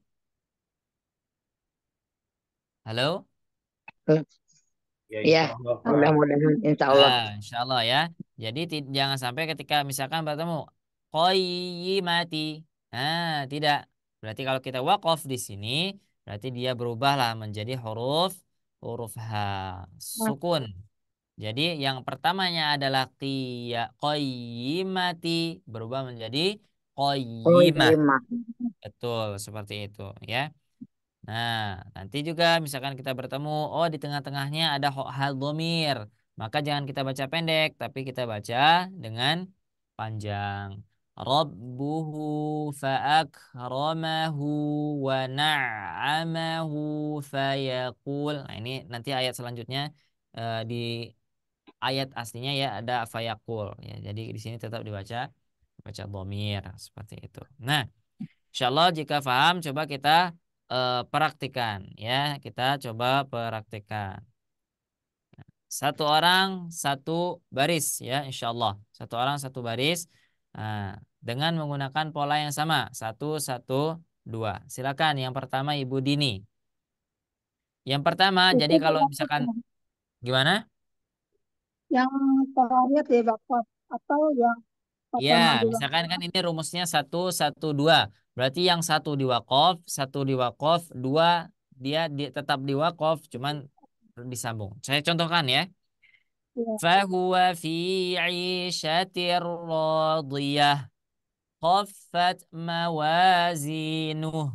Halo? Ya, Ya, insya Allah, Pak. mudah-mudahan insya Allah. Insya Allah ya. Jadi jangan sampai ketika misalkan bertemu qayyimati. Nah, tidak. Berarti kalau kita wakaf di sini, berarti dia berubahlah menjadi huruf ha sukun. Jadi yang pertamanya adalah qayyimati berubah menjadi Oh qayyimah. iya, Mak. Betul, seperti itu ya. Nah, nanti juga misalkan kita bertemu, oh di tengah-tengahnya ada hal domir, maka jangan kita baca pendek, tapi kita baca dengan panjang. Rabbuhu fa'akramahu wa na'amahu fayaqul. Nah, ini nanti ayat selanjutnya di ayat aslinya ya ada fayaqul ya. Jadi di sini tetap baca domir seperti itu. Nah, insya Allah jika paham coba kita praktikan ya. Kita coba praktikan. Satu orang satu baris ya insya Allah. Satu orang satu baris dengan menggunakan pola yang sama. Satu, satu, dua. Silakan yang pertama Ibu Dini. Yang pertama jadi Itu kalau misalkan gimana? yang terakhir di wakaf atau yang Ya, pertama di misalkan wakaf. kan ini rumusnya satu, satu, dua. Berarti yang satu di wakof, dua dia tetap di wakof, cuman disambung. Saya contohkan ya. Ya. Fahuwa fi 'ishatir radiyah. Khaffat mawazinuh.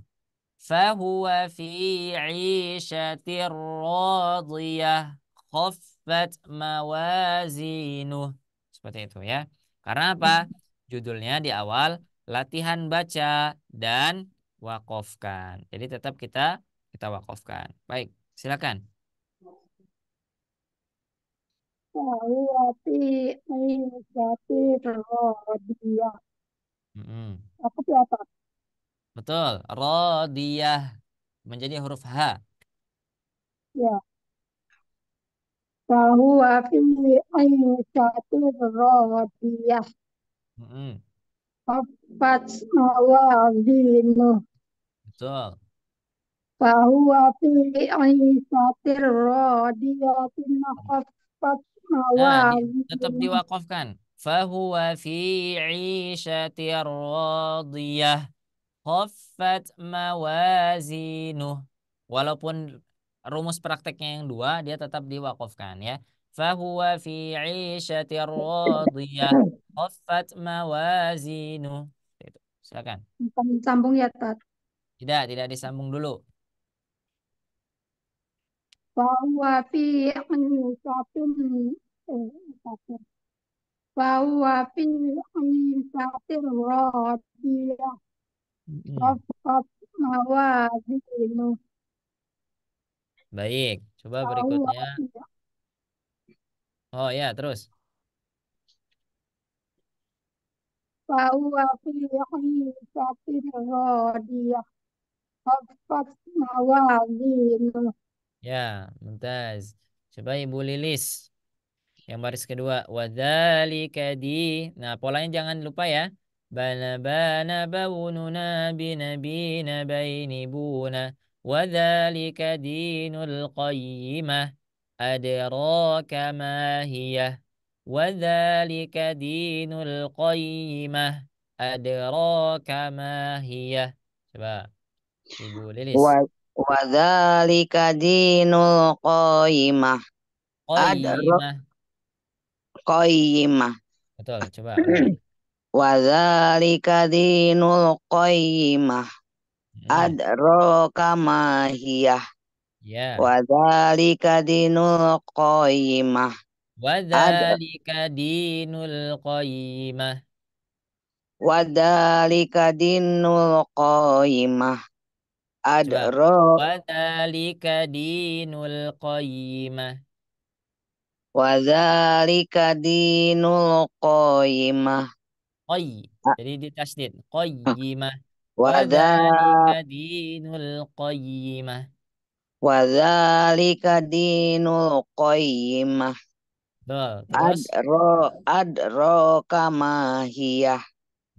Fahuwa fi 'ishatir radiyah. Khaffat mawazinuh. Seperti itu ya. Karena apa? Judulnya di awal latihan baca dan wakofkan. Jadi tetap kita wakofkan. Baik, silakan. Bahwa fi aisati radiyah. Mm-mm. Aku di atas. Betul. Rodiyah menjadi huruf H. Ya. Bahwa fi aisati radiyah. Mm-mm. Khaffat mawazinu. Betul. Bahwa fi aisati radiyatin Nah, mawazin. tetap diwakafkan. Fahuwa fi 'ishatir radiyah. Khaffat mawazinuh. Walaupun rumus prakteknya yang dua, dia tetap diwakafkan ya. Fahuwa fi 'ishatir radiyah. Khaffat mawazinuh. Itu. Silakan. Kami sambung ya, Tat. Tidak disambung dulu. Bahwa fi isyatin satu. Bahwa fi isyatin radiyah. Mm-mm. Khaffat mawazinu. Baik, coba Bahwa berikutnya. Oh ya, terus. fi isyatin radiyah. Khaffat mawazinu. Ya, mumtaz. Coba Ibu Lilis. Yang baris kedua, wadzalika di. Nah, polanya jangan lupa ya. Bana bana baununa binabina baini buna. Wadzalika dinul qayyimah. Adraka ma hiyah. Wadzalika dinul qayyimah. Adraka ma hiyah. Coba Ibu Lilis. Wadzalika dinul qayyimah. Qayyimah. Qayyimah. Betul, coba ulangi. Wadzalika dinul qayyimah. Hmm. Adraka ma hiyah. Ya. Wadzalika dinul qayyimah. Wadzalika dinul qayyimah. Wadzalika dinul qayyimah. Coba. Adra Wadzalika dinul qayyimah. Wadzalika dinul qayyimah. Qayy. Jadi ditasdid. Qayyimah. Wadza Wadzalika dinul qayyimah. Wadzalika dinul qayyimah. Betul. Terus. Adraka ma hiyah.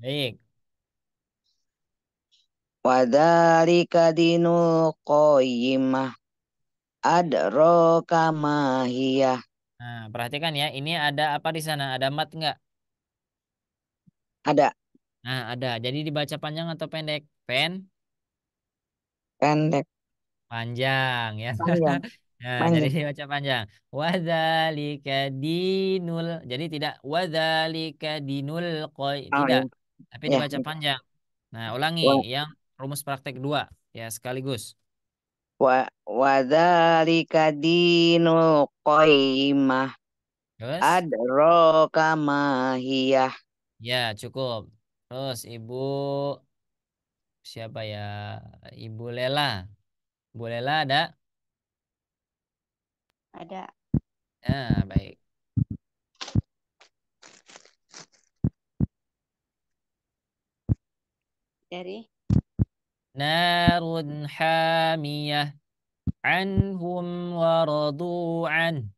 Baik. Wadzalika dinul qayyimah. Adraka ma hiyah. Nah, perhatikan ya. Ini ada apa di sana? Ada mat enggak? Ada Nah, ada. Jadi dibaca panjang atau pendek? pendek Panjang ya. panjang Nah, jadi panjang. dibaca panjang. Wadzalika dinul. Jadi tidak wadzalika dinul qoi. Oh Tidak. ya. Tapi Ya. dibaca panjang. Nah, ulangi yang rumus praktek dua ya sekaligus. Wadzalika dinul qayyimah. Terus? Adraka ma hiyah. Ya, cukup. Terus Ibu siapa ya? Ibu Lela. Ibu Lela ada? Ada. Nah, baik. Dari Narun hamiyah anhum waradu'an.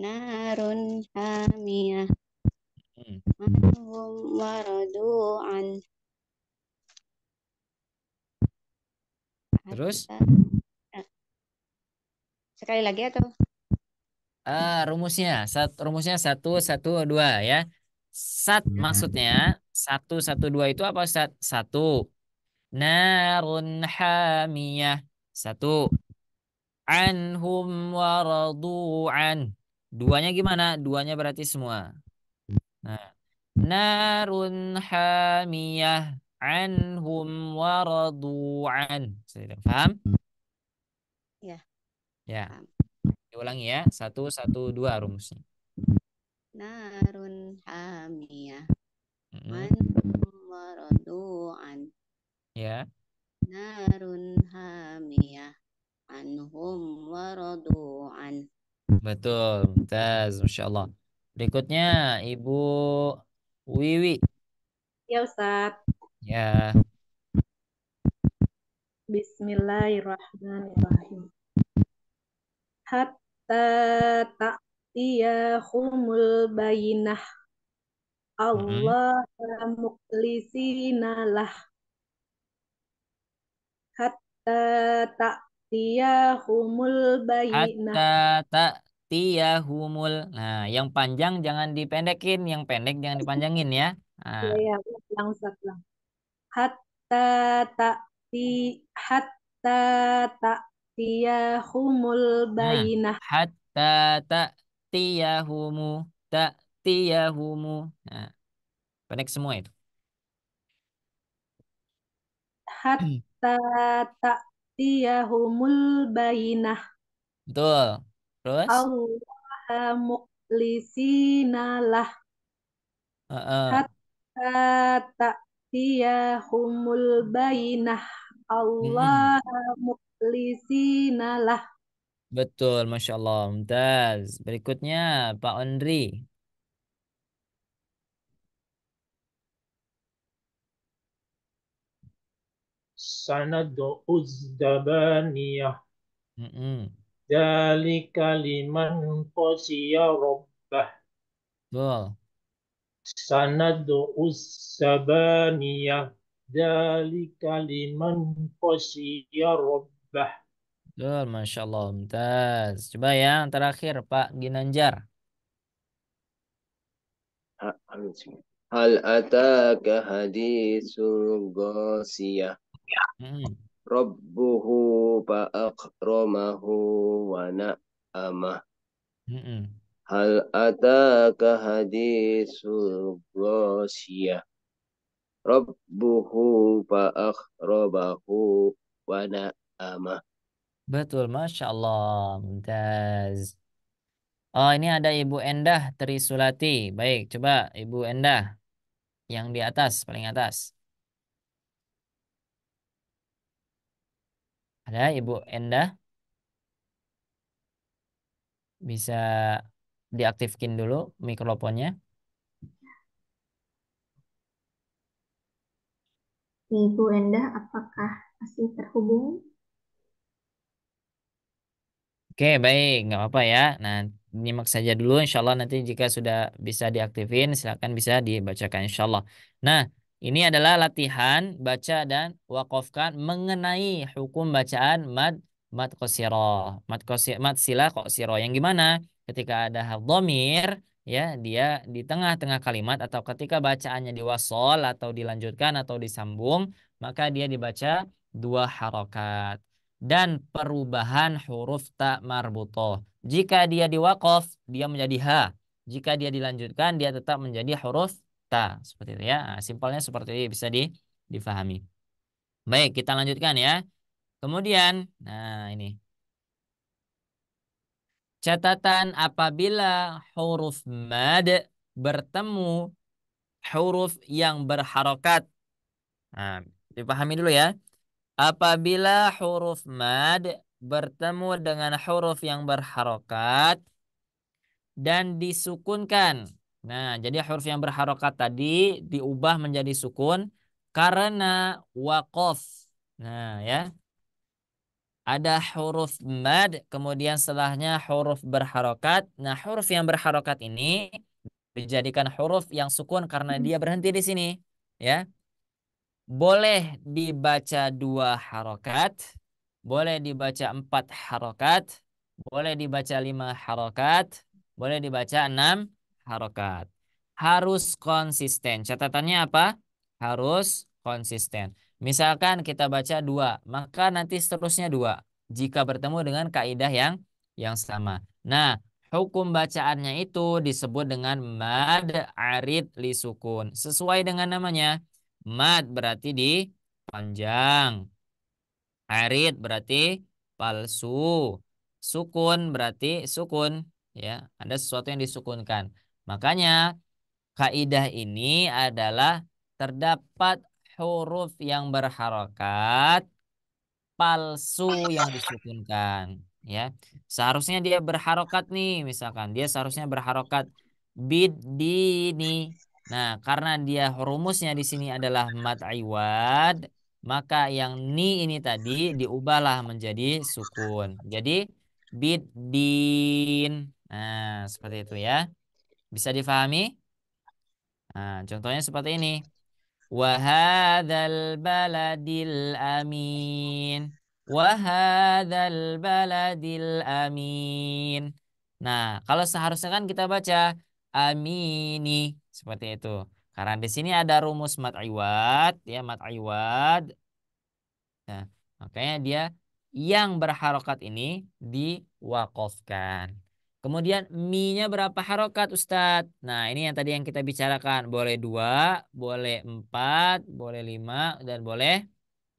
narun hamiyah Hmm. anhum waradu'an. Terus? Sekali lagi atau? Rumusnya satu satu dua ya. Maksudnya satu satu dua itu apa satu narun hamiyah satu anhum waradu'an. Duanya gimana? Duanya berarti semua. Nah, narun hamiyah anhum waradu'an. Sudah paham? Ya. Ya. Paham. Diulangi ya. Satu satu dua rumusnya. Narun hamiyah Mm-mm. anhum waradu'an. Ya. Narun hamiyah anhum waradu'an. Betul, mumtaz, Masya Allah. Berikutnya Ibu Wiwi. Ya Ustaz. Ya, Bismillahirrahmanirrahim. Hatta ta'tiyahumul bayinah. mm-mm. Allah mukhlisina lah. Hatta ta'tiyahumul bayyinah. Hatta ta'tiyahumul. Nah, yang panjang jangan dipendekin, yang pendek jangan dipanjangin ya. Nah, Ya, ya, ulang Ustaz, ulang. Hatta ta'ti hatta ta'tiyahumul nah, bayyinah. hatta ta'tiyahumu ta'tiyahumu. Nah, pendek semua itu. Hatta ta'tiyahumul bayyinah. Betul. Terus? Allah mukhlisina lah. Heeh. Hatta ta'tiyahumul bayyinah. Mm-mm. Allah mukhlisina lah. Betul, Masya Allah. Mumtaz. Berikutnya, Pak Ondri. sanadu uzzabaniyah Mm-mm. dalika liman khashiya rabbah Betul. sanadu uzzabaniyah dalika liman khashiya rabbah. Betul, Masya Allah. Mumtaz. Coba ya, yang terakhir, Pak Ginanjar. Hal ataka hadisul ghasiyah. Mm-mm. Rabbuhu fa'akramahu wa na'amah. Mm-mm. Hal ataka hadisul ghasiyah. Rabbuhu fa'akramahu wa na'amah. Betul, Masya Allah. Mumtaz. Oh, ini ada Ibu Endah Trisulati. Baik, coba Ibu Endah. Yang di atas, paling atas. Ada Ibu Endah? Bisa diaktifkan dulu mikrofonnya. Ibu Endah, apakah masih terhubung? Oke, baik, nggak apa-apa ya. Nah, nyimak saja dulu. Insya Allah nanti jika sudah bisa diaktifin, silakan bisa dibacakan Insya Allah. Nah, ini adalah latihan baca dan wakofkan mengenai hukum bacaan mad qasiroh, mad sila qasiroh. Yang gimana? Ketika ada dhamir, ya dia di tengah-tengah kalimat atau ketika bacaannya diwasol atau dilanjutkan atau disambung, maka dia dibaca dua harokat dan perubahan huruf ta marbutoh. Jika dia diwakaf, dia menjadi ha. Jika dia dilanjutkan, dia tetap menjadi huruf ta. Seperti itu ya. Nah, simpelnya seperti ini bisa difahami. Baik, kita lanjutkan ya. Kemudian, nah ini. Catatan apabila huruf mad bertemu huruf yang berharokat. Nah, dipahami dulu ya. Apabila huruf mad bertemu dengan huruf yang berharokat dan disukunkan. Nah, jadi huruf yang berharokat tadi diubah menjadi sukun karena wakof. Nah, ya. Ada huruf mad, kemudian setelahnya huruf berharokat. Nah, huruf yang berharokat ini dijadikan huruf yang sukun karena dia berhenti di sini. Ya. Boleh dibaca dua harokat, boleh dibaca empat harokat, boleh dibaca lima harokat, boleh dibaca enam harokat. Harus konsisten. Catatannya apa? Harus konsisten. Misalkan kita baca dua, maka nanti seterusnya dua. Jika bertemu dengan kaidah yang sama. Nah, hukum bacaannya itu disebut dengan mad arid li sukun. Sesuai dengan namanya. Mad berarti dipanjang. Arid berarti palsu. Sukun berarti sukun. Ya, ada sesuatu yang disukunkan. Makanya kaidah ini adalah terdapat huruf yang berharokat palsu yang disukunkan, ya. Seharusnya dia berharokat nih, misalkan dia seharusnya berharokat bid dini. Nah, karena dia rumusnya di sini adalah mad iwad, maka yang ni ini tadi diubahlah menjadi sukun. Jadi bid din. Nah, seperti itu ya. Bisa difahami? Nah, contohnya seperti ini. Wahadzal baladil amin. wa hadzal baladil amin. Nah, kalau seharusnya kan kita baca amini seperti itu. Karena di sini ada rumus mat iwad, ya mat iwad. Nah, makanya dia yang berharokat ini diwakofkan. Kemudian mi-nya berapa harokat Ustadz? Nah, ini yang tadi yang kita bicarakan. Boleh 2, boleh 4, boleh 5, dan boleh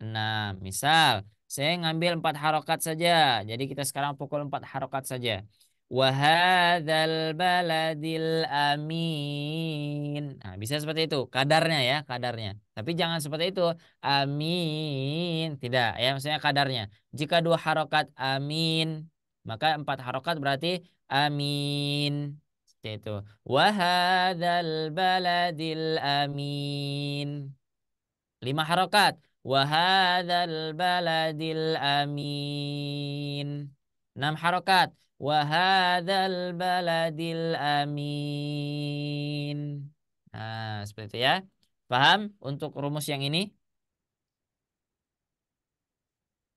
6. Misal, saya ngambil 4 harokat saja. Jadi kita sekarang pukul 4 harokat saja. Wahadzal baladil amin. Nah, bisa seperti itu. Kadarnya ya, kadarnya. Tapi jangan seperti itu. Amin. Tidak, ya maksudnya kadarnya. Jika 2 harokat amin, maka 4 harokat berarti amin. Seperti itu. Wahadzal baladil amin. 5 harokat. Wahadzal baladil amin. 6 harokat. Wahadzal baladil amin. Nah, seperti itu ya. Paham untuk rumus yang ini?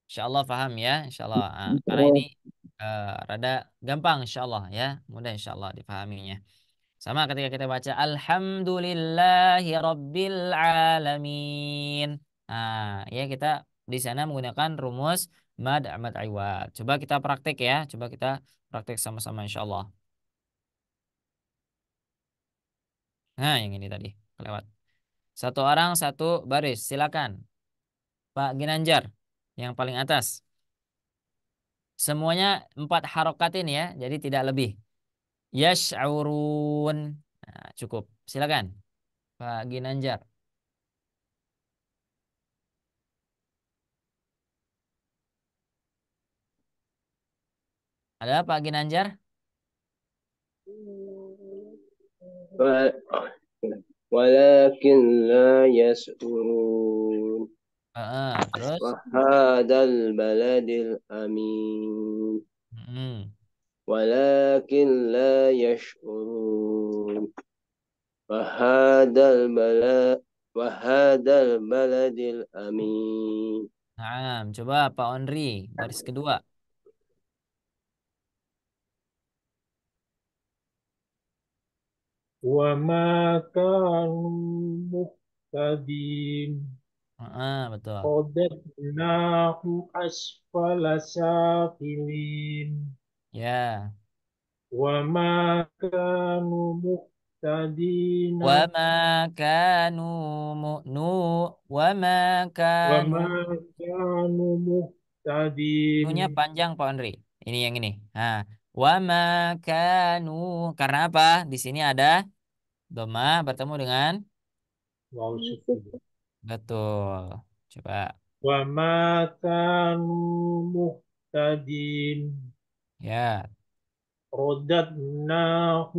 Insya Allah paham ya. Insya Allah. Nah, karena ini rada gampang insya Allah ya. Mudah insya Allah dipahaminya. Sama ketika kita baca Alhamdulillahi Rabbil Alamin. Nah, ya kita di sana menggunakan rumus mad amat iwad. Coba kita praktek ya. Coba kita praktek sama-sama insya Allah. Nah, yang ini tadi kelewat. Satu orang satu baris. Silakan. Pak Ginanjar yang paling atas. Semuanya 4 harokatin ya. Jadi tidak lebih. Yash'urun. Nah, cukup. Silakan. Pak Ginanjar. Ada Pak Ginanjar? ولكن لا يشعرون Terus? وهذا البلد الأمين ولكن لا يشعرون وهذا البلد الأمين. Nah, coba Pak Onri, baris kedua. وما كانوا مهتدين Betul. رددناه أسفل سافلين Ya. وما كانوا مهتدين Wama kanu mu'nu wama kanu وما كانوا مهتدين nunya panjang Pak Onri. Ini yang ini. Nah, wama kanu karena apa? Di sini ada doma bertemu dengan واو سكون betul. Coba. وما كانوا مهتدين Ya. رددناه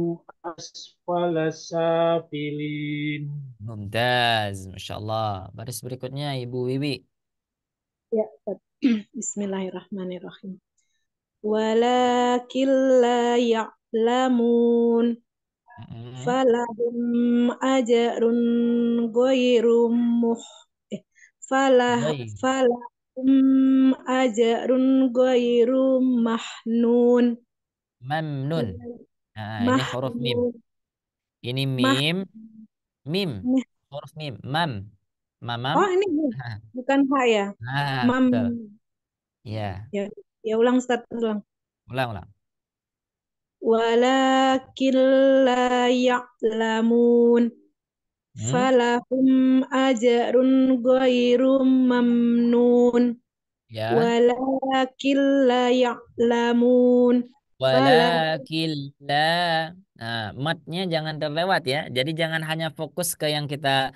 أسفل سافلين. Mumtaz, Masya Allah. Baris berikutnya Ibu Wiwi. Ya, Bismillahirrahmanirrahim. Walakin la ya'lamun falahum ajrun ghairu muh Baik. falahum ajrun ghairu mahnun. Mamnun. Nah, ini huruf mim. Ini mim, mim, huruf mim, mam, mamam. Oh, ini bukan H ya. Nah, Mam. betul. Ya, Ya, ya ulang Ustaz, ulang. ulang. Walakin la ya'lamun falahum ajrun ghairu mamnun. Ya. Walakin la ya'lamun Walakil la. Nah, matnya jangan terlewat ya. Jadi jangan hanya fokus ke yang kita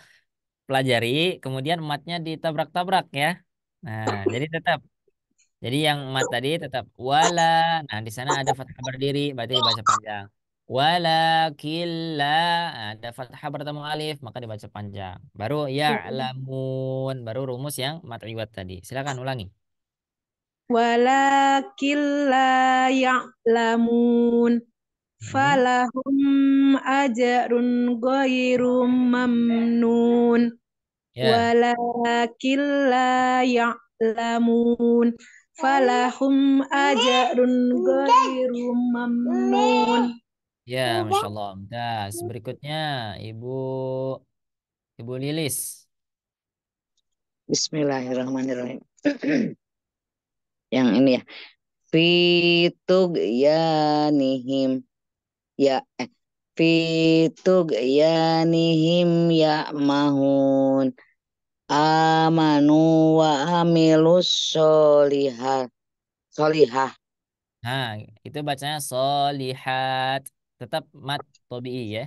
pelajari, kemudian matnya ditabrak-tabrak ya. Nah, jadi tetap. Jadi yang mat tadi tetap wala. Nah, di sana ada fathah berdiri, berarti dibaca panjang. Walakilla, nah, ada fathah bertemu alif, maka dibaca panjang. Baru ya'lamun, baru rumus yang mat iwad tadi. Silakan ulangi. walakin la ya'lamun falahum ajrun ghairu mamnun. Ya. Walakin la ya'lamun falahum ajrun ghairu mamnun. Ya, Masya Allah. Das. Berikutnya, Ibu Ibu Lilis. Bismillahirrahmanirrahim. Yang ini ya. Fitugyanihim ya Fitugyanihim ya mahun amanu wa amilus solihah. Nah, itu bacanya solihat. Tetap mat tobi'i ya.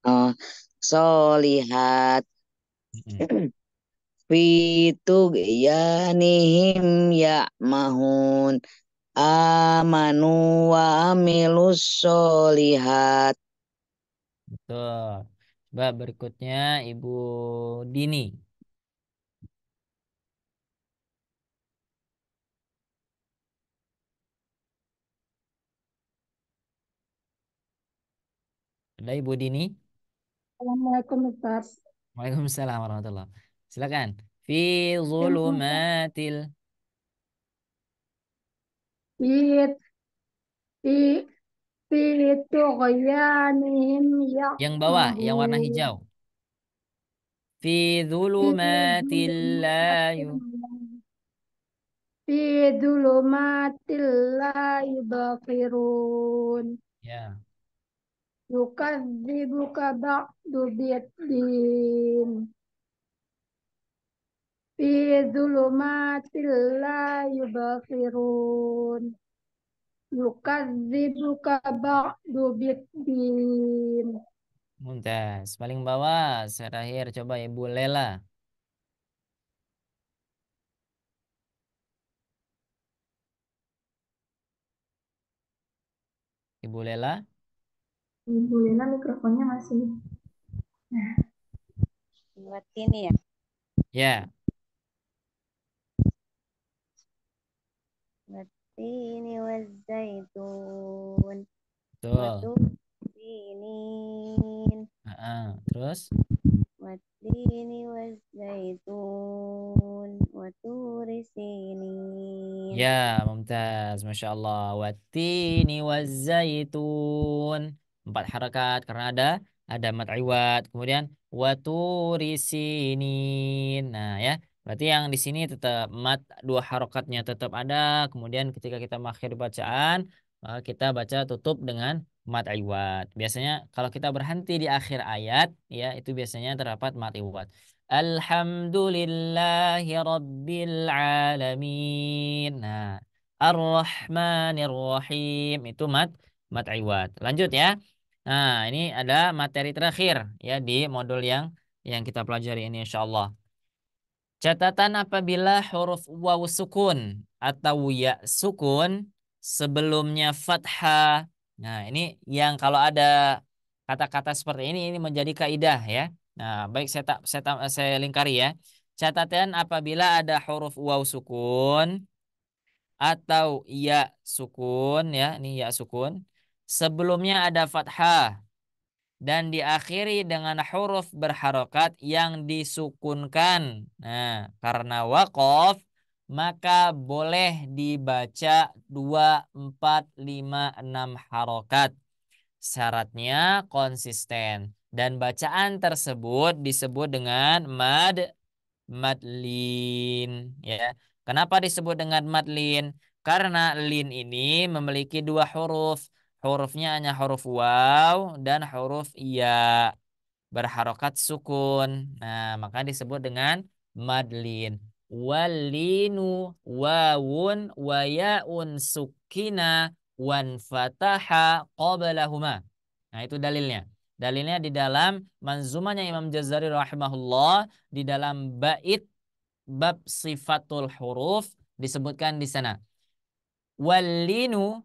Oh, solihat. Mm-mm. Fitugyanihim ya mahun amanu wa amilus solihat. Betul. Coba berikutnya Ibu Dini. Ada Ibu Dini? Assalamualaikum Ustaz. Waalaikumsalam warahmatullahi. Silakan. Fi Yang Ustaz, zulumatil. fit fit fitughyanihim Yang bawah, yang warna ya'mahun hijau. Fi fi zulumatil layu. dhulumatil fi dhulumatil la yubsirun Ya. yukadzibuka ba'du biddin fi dhulumatil la yubsirun yukadzibuka ba'du biddin. Mumtaz. Paling bawah, terakhir coba Ibu Lela. Ibu Lela. Ibu Lena mikrofonnya masih. Buat ini ya. Ya, Watini wazaitun. betul. Watinin. Terus? Watini wazaitun. Waturi sinin. Ya, mumtaz. Masya Allah. Watini wazaitun. 4 harakat karena ada mat iwad. Kemudian waturi sinin. Nah, ya. Berarti yang di sini tetap mat 2 harakatnya tetap ada. Kemudian ketika kita mengakhiri bacaan, maka kita baca tutup dengan mat iwad. Biasanya kalau kita berhenti di akhir ayat, ya itu biasanya terdapat mat iwad. Alhamdulillahi Rabbil Alamin. Nah, Ar-Rahmanir Rahim itu mat iwad. Lanjut ya. Nah, ini ada materi terakhir ya di modul yang kita pelajari ini insyaallah. Catatan apabila huruf waw sukun atau ya sukun sebelumnya fathah. Nah, ini yang kalau ada kata-kata seperti ini menjadi kaidah ya. Nah, baik saya lingkari ya. Catatan apabila ada huruf waw sukun atau ya sukun ya, ini ya sukun. Sebelumnya ada fathah dan diakhiri dengan huruf berharokat yang disukunkan. Nah, karena waqaf maka boleh dibaca 2, 4, 5, 6 harokat. Syaratnya konsisten dan bacaan tersebut disebut dengan madlin ya. Kenapa disebut dengan madlin? Karena lin ini memiliki 2 huruf. Hurufnya hanya huruf waw dan huruf ya berharokat sukun. Nah, maka disebut dengan madlin. Walinu wawun wayaun sukina wan fataha qablahuma. Nah, itu dalilnya. Dalilnya di dalam manzumanya Imam Jazari rahimahullah di dalam bab sifatul huruf disebutkan di sana. Walinu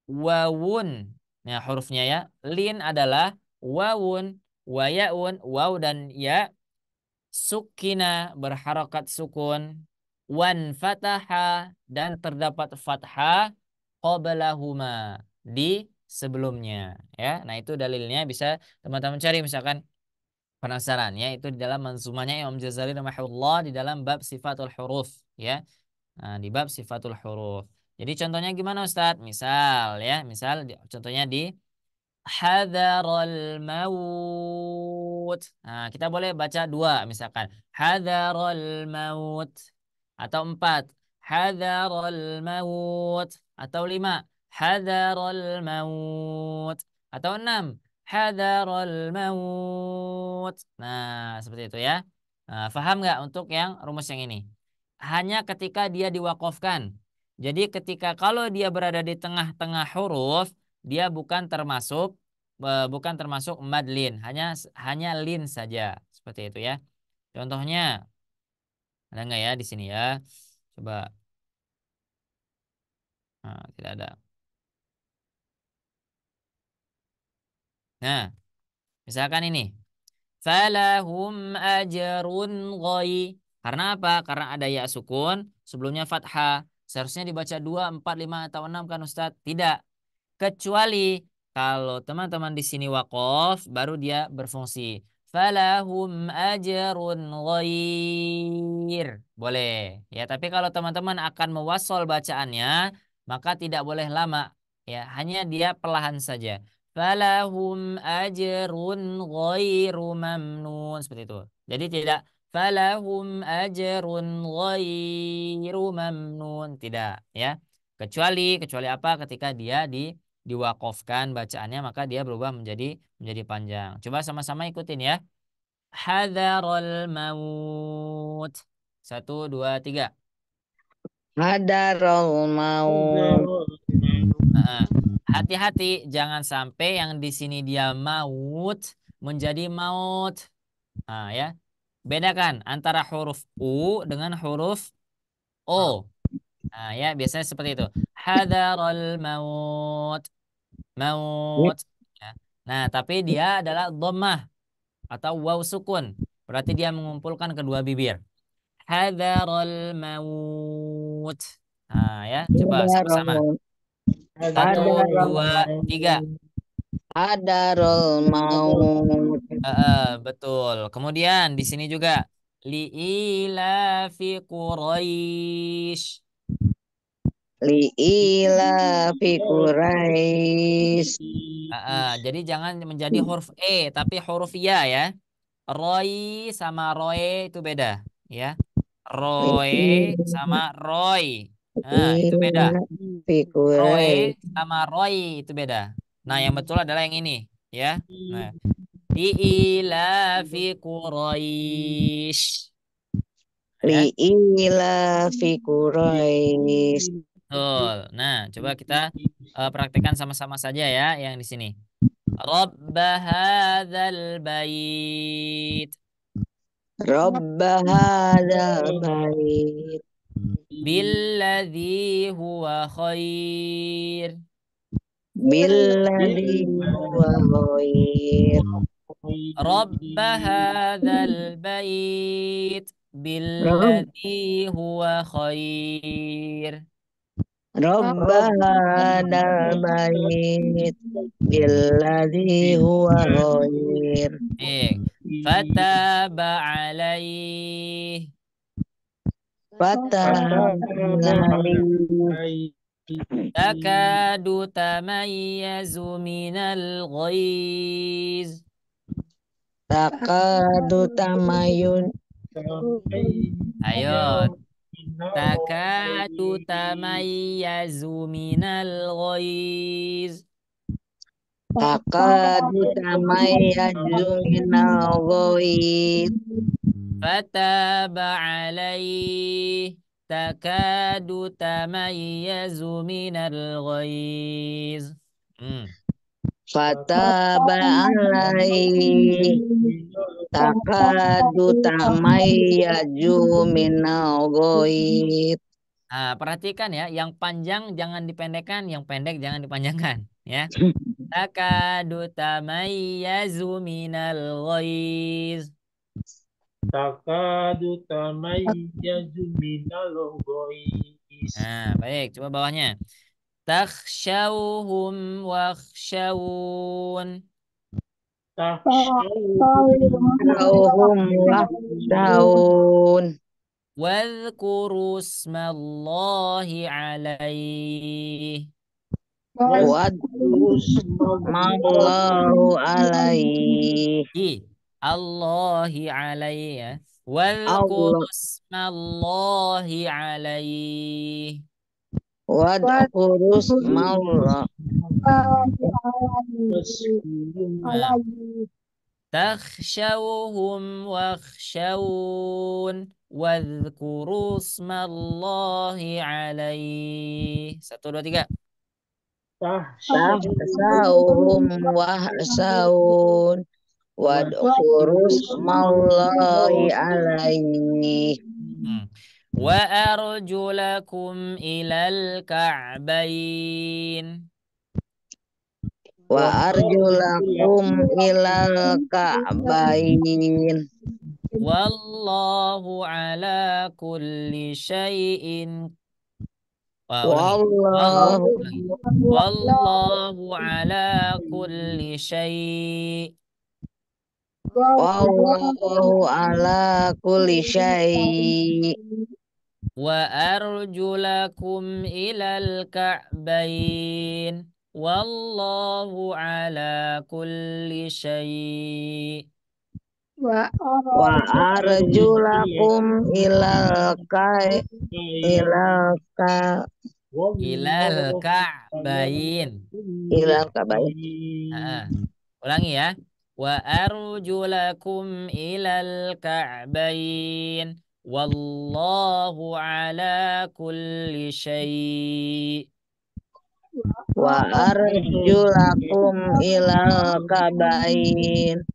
wawun. Nah, hurufnya ya. Lin adalah wawun, wayaun, waw dan ya, sukina berharokat sukun, wan fataha dan terdapat fathah qablahuma di sebelumnya ya. Nah, itu dalilnya bisa teman-teman cari misalkan penasaran ya, itu di dalam manzumanya Imam Jazari rahimahullah di dalam bab sifatul huruf ya. Nah, di bab sifatul huruf. Jadi contohnya gimana Ustadz? Misal ya, contohnya di hadaral maut. Nah, kita boleh baca dua misalkan. Hadaral maut. Atau empat. Hadaral maut. Atau lima. Hadaral maut. Atau enam. Hadaral maut. Nah, seperti itu ya. Nah, paham nggak untuk yang rumus yang ini? Hanya ketika dia diwakafkan. Jadi ketika kalau dia berada di tengah-tengah huruf, dia bukan termasuk madlin, hanya lin saja, seperti itu ya. Contohnya ada nggak ya di sini ya? Coba. Nah, tidak ada. Nah, misalkan ini. Falahum ajrun ghoi. Karena apa? Karena ada ya sukun, sebelumnya fathah. Seharusnya dibaca 2, 4, 5 atau 6 kan Ustadz? Tidak. Kecuali kalau teman-teman di sini wakof, baru dia berfungsi. Falahum ajrun ghair. Boleh. Ya, tapi kalau teman-teman akan mewasol bacaannya, maka tidak boleh lama. Ya, hanya dia perlahan saja. Falahum ajrun ghairu mamnun. Seperti itu. Jadi tidak falahum ajrun ghairu mamnun. Tidak. Ya. Kecuali apa ketika dia diwakofkan bacaannya maka dia berubah menjadi panjang. Coba sama-sama ikutin ya. Hadzarul maut. Satu, dua, tiga. Hadarul maut. Hati-hati jangan sampai yang di sini dia maut menjadi maut. Nah, ya. Bedakan antara huruf U dengan huruf O. Nah, ya biasanya seperti itu. Hadarul maut. Maut. Ya. Nah, tapi dia adalah dhammah atau waw sukun. Berarti dia mengumpulkan kedua bibir. Hadzarul maut. Nah, ya, coba sama-sama. Hadarul Satu, dua, Hadarul tiga. Hadarul maut. Betul. Kemudian di sini juga liilafi Quraisy. Liila fi Quraisy. Jadi jangan menjadi huruf E, tapi huruf ya ya. Roy sama Roy itu beda, ya. Roy sama Roy, nah itu beda. Liila fi Roy Quraisy. sama Roy itu beda. Nah yang betul adalah yang ini, ya. Nah, diila fi Quraisy, ya. Liila fi Quraisy. Betul. Nah, coba kita praktekkan sama-sama saja ya yang di sini. Rabb hadzal bait. Rabb hadzal bait. Billadzi huwa khair. Billadzi huwa khair. Rabb hadzal bait. Billadzi huwa khair. Rabb hadzal bait. Billadzi huwa khair. Fataba alaih. Fatahai Takadu tamayyazu minal ghaiz. takadu tamayun. Ayo. Takadu tamayyazu minal ghaiz. Takadu tamayyazu minal ghaiz. Fataba alaih. Takadu tamayyazu minal ghaiz. Fataba alaihi takadu tamayyazu minal ghaiz. Nah, perhatikan ya, yang panjang jangan dipendekkan, yang pendek jangan dipanjangkan, ya. Takadu tamayyazu minal ghaiz. Takadu tamayyazu minal ghaiz. Nah, baik, coba bawahnya. Takhshawhum wakhshawun. Takhshawhum wakhshawun. Wadhkuru smallahi alaih. واذكروا اسم Wallahu alaihi. Allahi alaih ya. Wadhkuru Allah smallahi alaih. wadkurus maullah. Nah, takhshawhum wakhshawun wadhkuru smallahi alaih. 1, 2, 3. Tahsauhum wahsaun wadkurus maullahi alaihi. Wa arjulakum ilal ka'bain. Wa arjulakum ilal ka'bain. Wallahu ala kulli syai'in. Wallahu Wallahu ala kulli syai'. Wallahu ala kulli syai'. Wa arjulakum ilal ka'bain. Wallahu ala kulli syai'. Wa arjulakum ilal Ka'bain. Ulangi ya. Wa arjulakum ilal ka'bain. Wallahu ala kulli syai'. Wa arjulakum ilal ka'bain.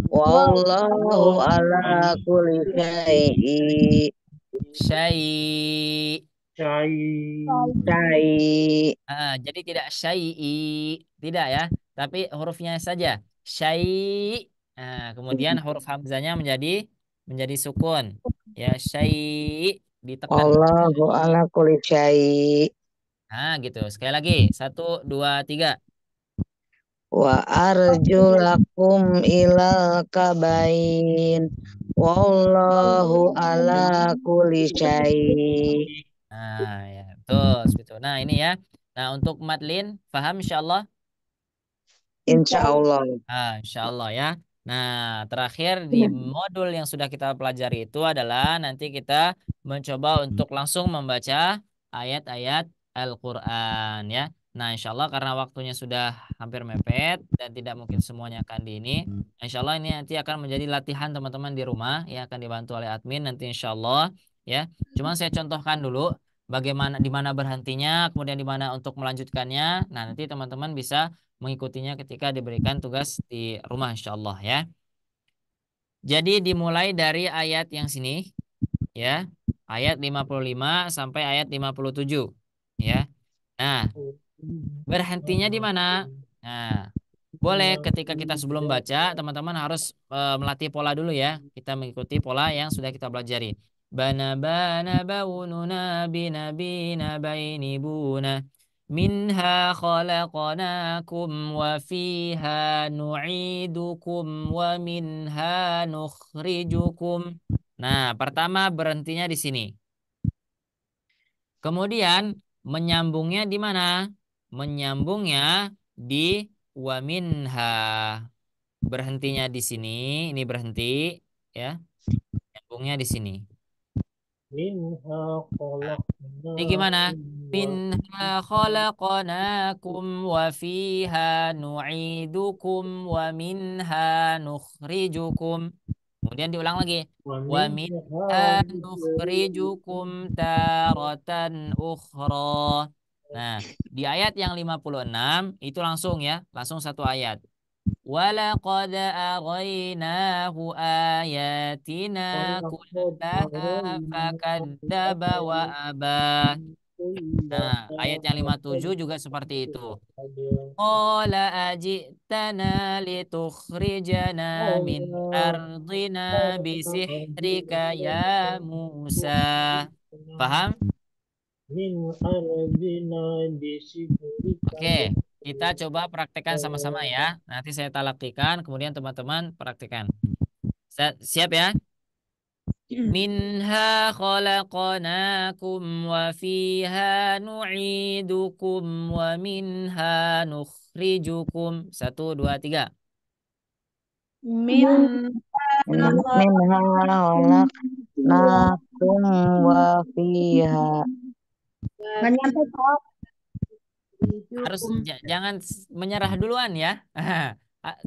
Wallahu ala kulli syai'i. Syai'. Jadi tidak syai'i, tidak ya, tapi hurufnya saja syai'. Kemudian huruf hamzanya menjadi sukun. Ya, syai' ditekan. Wallahu ala kulli syai'. Gitu. Sekali lagi. 1, 2, 3. Wa arjulakum ilal kabain. Wallahu ala kulli syai'. Ya, betul. Nah, ini ya. Nah, untuk Madlin, paham insyaallah? Insyaallah. Insyaallah ya. Nah, terakhir di modul yang sudah kita pelajari itu adalah nanti kita mencoba untuk langsung membaca ayat-ayat Al-Quran ya. Nah, insyaallah karena waktunya sudah hampir mepet dan tidak mungkin semuanya akan di ini. Insyaallah ini nanti akan menjadi latihan teman-teman di rumah ya, akan dibantu oleh admin nanti insyaallah ya. Cuma saya contohkan dulu bagaimana di mana berhentinya, kemudian di mana untuk melanjutkannya. Nah, nanti teman-teman bisa mengikutinya ketika diberikan tugas di rumah insyaallah ya. Jadi dimulai dari ayat yang sini ya. Ayat 55 sampai ayat 57 ya. Nah, berhentinya di mana? Nah, boleh ketika kita sebelum baca teman-teman harus melatih pola dulu ya. Kita mengikuti pola yang sudah kita pelajari. Bana baununa binabina bainibuna. Minha khalaqnakum wa fiha nu'idukum wa minha nukhrijukum. Nah, pertama berhentinya di sini. Kemudian menyambungnya di mana? Menyambungnya di wa minha. Berhentinya di sini, ini berhenti ya. Menyambungnya di sini. Ini gimana? Minha khalaqnakum wa fiha nu'idukum wa minha nukhrijukum. Kemudian diulang lagi. Wa minha nukhrijukum taratan ukhra. Nah, di ayat yang 56 itu langsung ya, langsung satu ayat. Walaqad arainahu ayatina kullaha fakadzdzaba wa aba. Nah, ayat yang 57 juga seperti itu. Qala ajitana litukhrijana min ardina bisihrika ya Musa. Paham? Oke, kita coba praktekkan sama-sama ya. Nanti saya talaktikan, kemudian teman-teman praktekkan. Siap ya? Minha khalaqnakum wa fiha nu'idukum wa minha nukhrijukum. 1, 2, 3. Min Minha khalaqnakum wa fiha. Nggak nyampe, Pak. Harus Yukum. jangan menyerah duluan ya.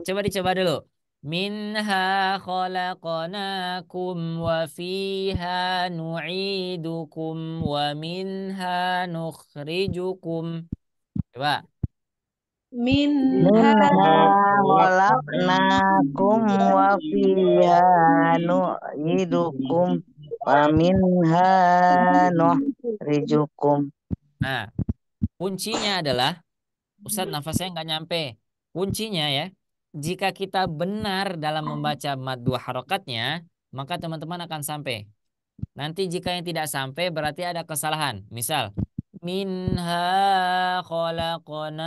Coba dicoba dulu. Minha khalaqnakum wa fiha nu'idukum wa minha nukhrijukum. Coba. Minha Khalaqnakum wa fiha nu'idukum wa minha nukhrijukum. Nah, kuncinya adalah Ustadz nafasnya nggak nyampe. Kuncinya ya, jika kita benar dalam membaca mad dua harokatnya, maka teman-teman akan sampai. Nanti jika yang tidak sampai berarti ada kesalahan. Misal, minha khalaqnakum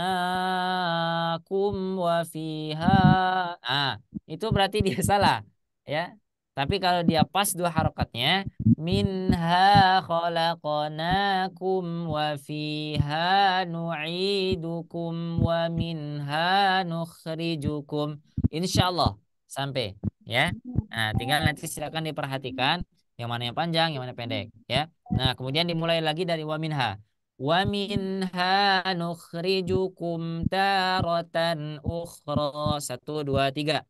wa fiha. Ah, itu berarti dia salah, ya. Tapi kalau dia pas dua harokatnya, minha khalaqnakum wa fiha nu'idukum wa minha nukhrijukum. Insyaallah sampai, ya. Nah, tinggal nanti silakan diperhatikan yang mana yang panjang, yang mana pendek, ya. Nah, kemudian dimulai lagi dari wa minha. Wa minha nukhrijukum taratan ukhra. 1, 2, 3.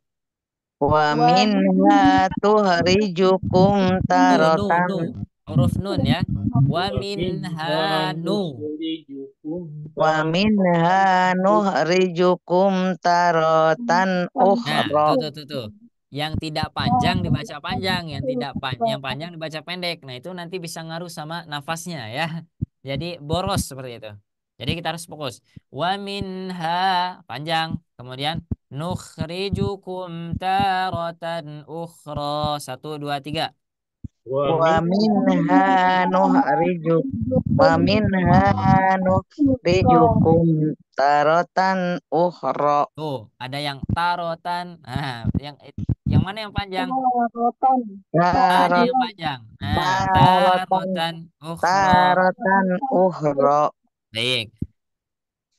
Wa minha tuhrijukum Nu, taratan huruf nun ya. Wa minha nu. wa minha nuhrijukum taratan Nah, ukhra. tuh. Yang tidak panjang dibaca panjang, yang panjang dibaca pendek. Nah, itu nanti bisa ngaruh sama nafasnya ya. Jadi boros seperti itu. Jadi kita harus fokus. Wa minha panjang, kemudian nukhrijukum taratan ukhra. 1, 2, 3. Wa minha nuhrijuk wa minha nuhrijukum taratan ukhra. Tuh, ada yang tarotan. Nah, yang mana yang panjang? Rotan. Ada Tarot yang panjang. Nah, taratan tarotan ukhra. taratan ukhra. Baik.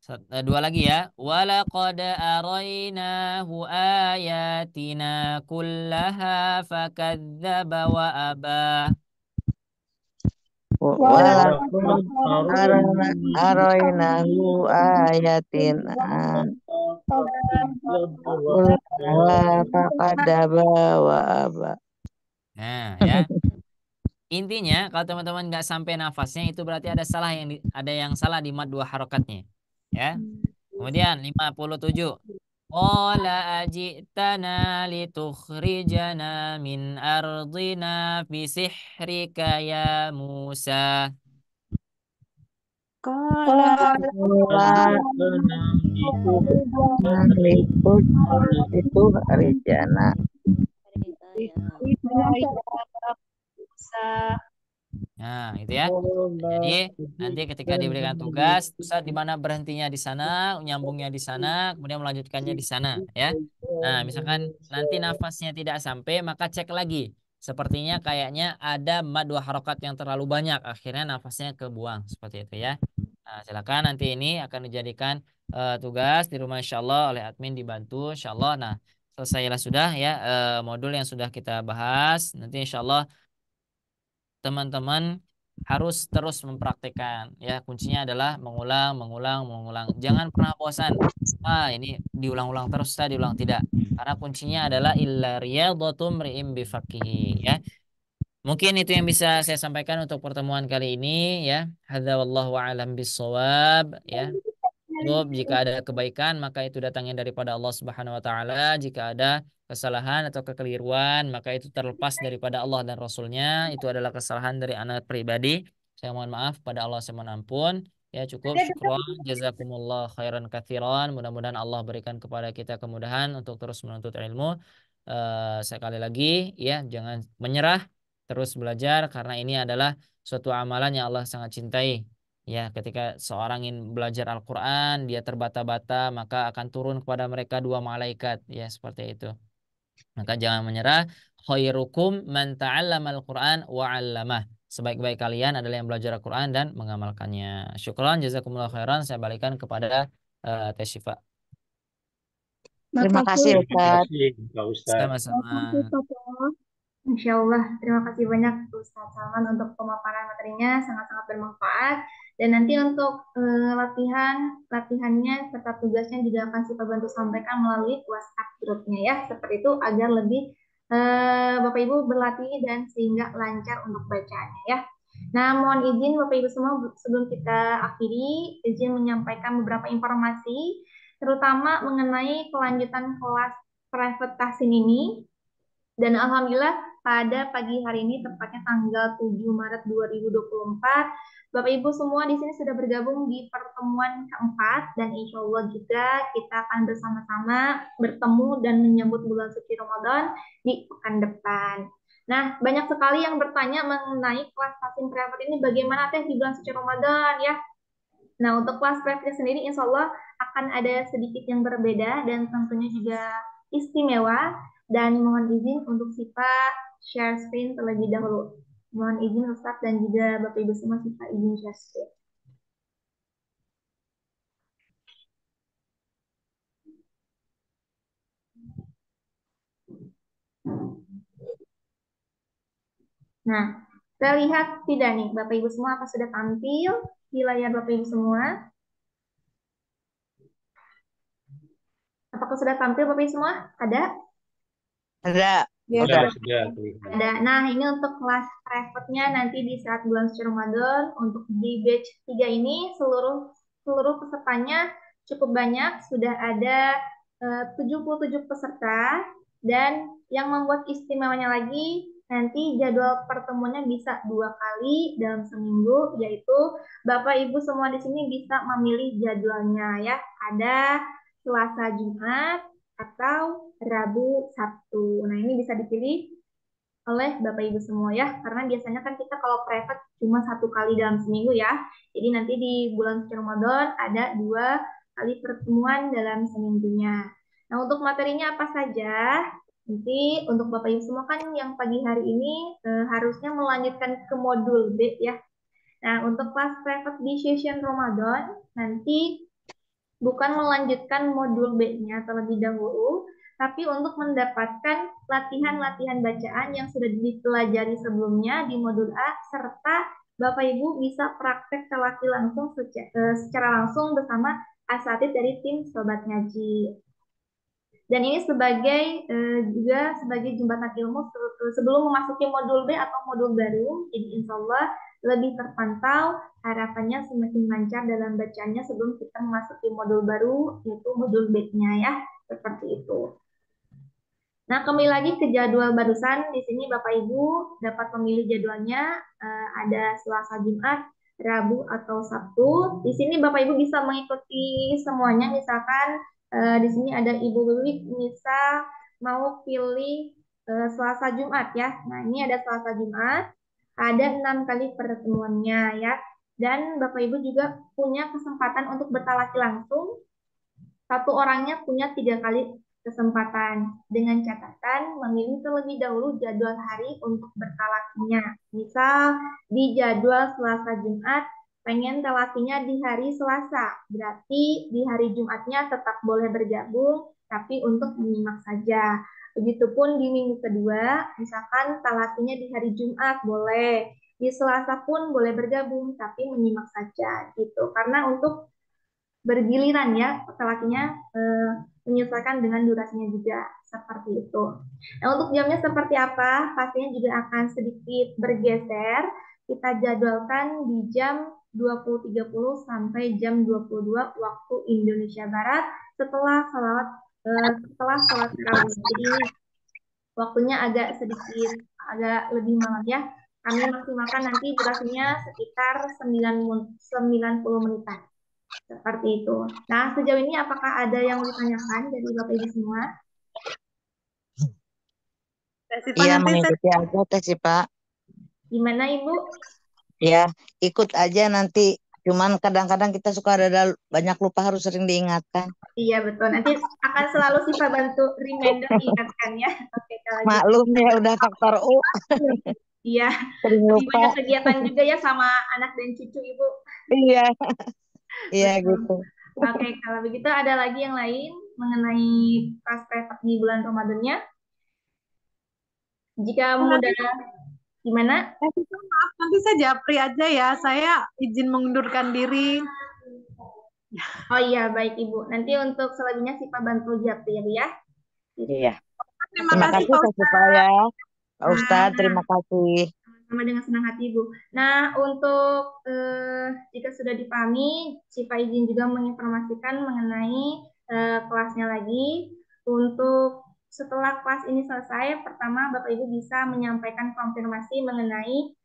2 lagi ya. Walaqad arainahu ayatina kullaha fakadzdzaba wa aba. Walakum aroinahu ayatina kullaha faqadaba wa aba. Nah, ya. Intinya kalau teman-teman nggak sampai nafasnya itu berarti ada yang salah di mad dua harokatnya. Ya. Kemudian 57. Qala ajitana litukhrijana min ardina bisihrika ya Musa. Qala Liput itu Arijana. Nah, itu ya. Jadi nanti ketika diberikan tugas, Ustaz di mana berhentinya di sana, nyambungnya di sana, kemudian melanjutkannya di sana, ya. Nah, misalkan nanti nafasnya tidak sampai, maka cek lagi. Sepertinya kayaknya ada mad dua harokat yang terlalu banyak, akhirnya nafasnya kebuang seperti itu ya. Nah, silakan nanti ini akan dijadikan tugas di rumah insya Allah oleh admin dibantu insya Allah. Nah, selesailah sudah ya modul yang sudah kita bahas. Nanti insya Allah teman-teman harus terus mempraktikkan ya kuncinya adalah mengulang jangan pernah bosan ini diulang-ulang terus diulang tidak karena kuncinya adalah illa riyadhatum ri'im bifaqihi ya mungkin itu yang bisa saya sampaikan untuk pertemuan kali ini ya hadza wallahu a'lam bissawab ya. Cukup jika ada kebaikan maka itu datangnya daripada Allah Subhanahu wa taala. Jika ada kesalahan atau kekeliruan maka itu terlepas daripada Allah dan Rasulnya. Itu adalah kesalahan dari anak pribadi. Saya mohon maaf pada Allah saya mohon ampun. Ya cukup syukron jazakumullah khairan katsiran. Mudah-mudahan Allah berikan kepada kita kemudahan untuk terus menuntut ilmu. Sekali lagi ya jangan menyerah terus belajar karena ini adalah suatu amalan yang Allah sangat cintai. Ya, ketika seorang ingin belajar Al-Quran, dia terbata-bata, maka akan turun kepada mereka dua malaikat. Ya, seperti itu. Maka jangan menyerah. Khairukum man ta'allamal Qur'an wa 'allamah. Sebaik-baik kalian adalah yang belajar Al-Quran dan mengamalkannya. Syukran, jazakumullah khairan. Saya balikan kepada Teh Syifa. Terima kasih Makasih. Terima Ustaz. kasih Pak Ustadz. Sama-sama. Makasih, Papa. Insya Allah, terima kasih banyak Ustaz Salman untuk pemaparan materinya, sangat-sangat bermanfaat. Dan nanti untuk latihannya serta tugasnya juga akan Sipa bantu sampaikan melalui WhatsApp grupnya ya, seperti itu agar lebih Bapak Ibu berlatih dan sehingga lancar untuk bacaannya ya. Nah, mohon izin Bapak Ibu semua sebelum kita akhiri, izin menyampaikan beberapa informasi, terutama mengenai kelanjutan kelas private tahsin ini. Dan Alhamdulillah pada pagi hari ini, tepatnya tanggal 7 Maret 2024, Bapak Ibu semua di sini sudah bergabung di pertemuan keempat, dan insya Allah juga kita akan bersama-sama bertemu dan menyambut bulan suci Ramadan di pekan depan. Nah, banyak sekali yang bertanya mengenai kelas tahsin private ini bagaimana teh di bulan suci Ramadan ya. Nah, untuk kelas private sendiri insya Allah akan ada sedikit yang berbeda dan tentunya juga istimewa. Dan mohon izin untuk Sipa share screen terlebih dahulu. Mohon izin Ustaz dan juga Bapak Ibu semua, Sipa izin share screen. Nah, terlihat tidak nih Bapak Ibu semua, apa sudah tampil di layar Bapak Ibu semua? Apakah sudah tampil Bapak Ibu semua? Ada? Ada. Ya, Udah. Sudah terlihat. Ada. Nah, ini untuk kelas private-nya nanti di saat bulan suci Ramadan untuk di batch 3 ini seluruh pesertanya cukup banyak, sudah ada 77 peserta, dan yang membuat istimewanya lagi nanti jadwal pertemuannya bisa 2 kali dalam seminggu, yaitu Bapak Ibu semua di sini bisa memilih jadwalnya ya. Ada Selasa Jumat atau Rabu Sabtu. Nah, ini bisa dipilih oleh Bapak Ibu semua ya, karena biasanya kan kita kalau private cuma 1 kali dalam seminggu ya. Jadi nanti di bulan suci Ramadan ada 2 kali pertemuan dalam seminggunya. Nah, untuk materinya apa saja? Nanti untuk Bapak Ibu semua kan yang pagi hari ini harusnya melanjutkan ke modul B ya. Nah, untuk kelas private di session Ramadan nanti bukan melanjutkan modul B-nya terlebih dahulu, tapi untuk mendapatkan latihan-latihan bacaan yang sudah dipelajari sebelumnya di modul A, serta Bapak Ibu bisa praktek telaki langsung secara langsung bersama asatid dari tim Sobat Ngaji. Dan ini juga sebagai jembatan ilmu sebelum memasuki modul B atau modul baru. Jadi insya Allah lebih terpantau, harapannya semakin lancar dalam bacaannya sebelum kita memasuki modul baru, yaitu modul B-nya ya, seperti itu. Nah, kembali lagi ke jadwal barusan, di sini Bapak Ibu dapat memilih jadwalnya, ada Selasa, Jumat, Rabu, atau Sabtu. Di sini Bapak Ibu bisa mengikuti semuanya, misalkan di sini ada Ibu Wiwik, Nisa mau pilih Selasa, Jumat ya. Nah, ini ada Selasa, Jumat, ada 6 kali pertemuannya ya. Dan Bapak Ibu juga punya kesempatan untuk bertalaki langsung. Satu orangnya punya 3 kali kesempatan, dengan catatan memilih terlebih dahulu jadwal hari untuk bertalakinya. Misal di jadwal Selasa Jumat pengen talakinya di hari Selasa, berarti di hari Jumatnya tetap boleh bergabung, tapi untuk menyimak saja. Begitupun di minggu kedua, misalkan talakinya di hari Jumat boleh, di Selasa pun boleh bergabung, tapi menyimak saja gitu. Karena untuk bergiliran ya laki-lakinya menyesuaikan dengan durasinya juga seperti itu. Nah, untuk jamnya seperti apa? Pastinya juga akan sedikit bergeser. Kita jadwalkan di jam 20.30 sampai jam 22 waktu Indonesia Barat setelah sholat tarawih. Jadi waktunya agak lebih malam ya. Kami maksimalkan nanti durasinya sekitar 90 menitan. Seperti itu. Nah, sejauh ini apakah ada yang ditanyakan dari Bapak Ibu semua? Iya, mengikuti aja Teh Syifa. Gimana Ibu? Ya, ikut aja nanti Cuman kadang-kadang kita suka ada banyak lupa, harus sering diingatkan. Iya betul. Nanti akan selalu Siva bantu reminder ingatkan ya. Oke kalau gitu. Maklum ya udah faktor U, Iya. sering Lebih lupa. banyak kegiatan juga ya sama anak dan cucu Ibu. Iya, iya Betul. gitu. Oke, kalau begitu ada lagi yang lain mengenai praktek di bulan Ramadannya. Jika mudah gimana? Maaf, nanti saya japri aja ya. Saya izin mengundurkan diri. Oh iya, baik Ibu. Nanti untuk selanjutnya Siva bantu japri ya. Iya. Terima Terima kasih kasih Pak Kak Ustadz. Siva ya. Pak Ustadz, terima kasih. Sama dengan senang hati Ibu. Nah, untuk jika sudah dipahami, Siva izin juga menginformasikan mengenai kelasnya lagi. Untuk setelah kelas ini selesai, pertama Bapak Ibu bisa menyampaikan konfirmasi mengenai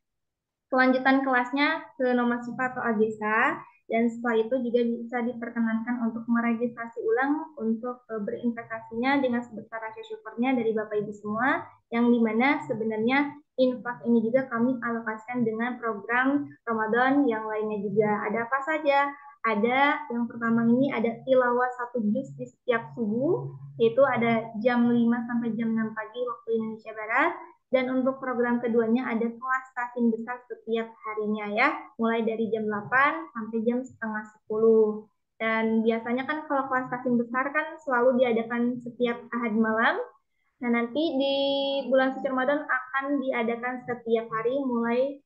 kelanjutan kelasnya ke nomor Siva atau Agesa, dan setelah itu juga bisa diperkenankan untuk meregistrasi ulang untuk berinvestasinya dengan sebesar rasa syukurnya dari Bapak Ibu semua, yang dimana sebenarnya infak ini juga kami alokasikan dengan program Ramadan yang lainnya juga. Ada apa saja? Ada yang pertama ini ada tilawah 1 juz di setiap subuh, yaitu ada jam 5 sampai jam 6 pagi waktu Indonesia Barat. Dan untuk program keduanya ada kelas tahsin besar setiap harinya ya, mulai dari jam 8 sampai jam setengah 10. Dan biasanya kan kalau kelas tahsin besar kan selalu diadakan setiap Ahad malam. Nah, nanti di bulan suci Ramadan akan diadakan setiap hari mulai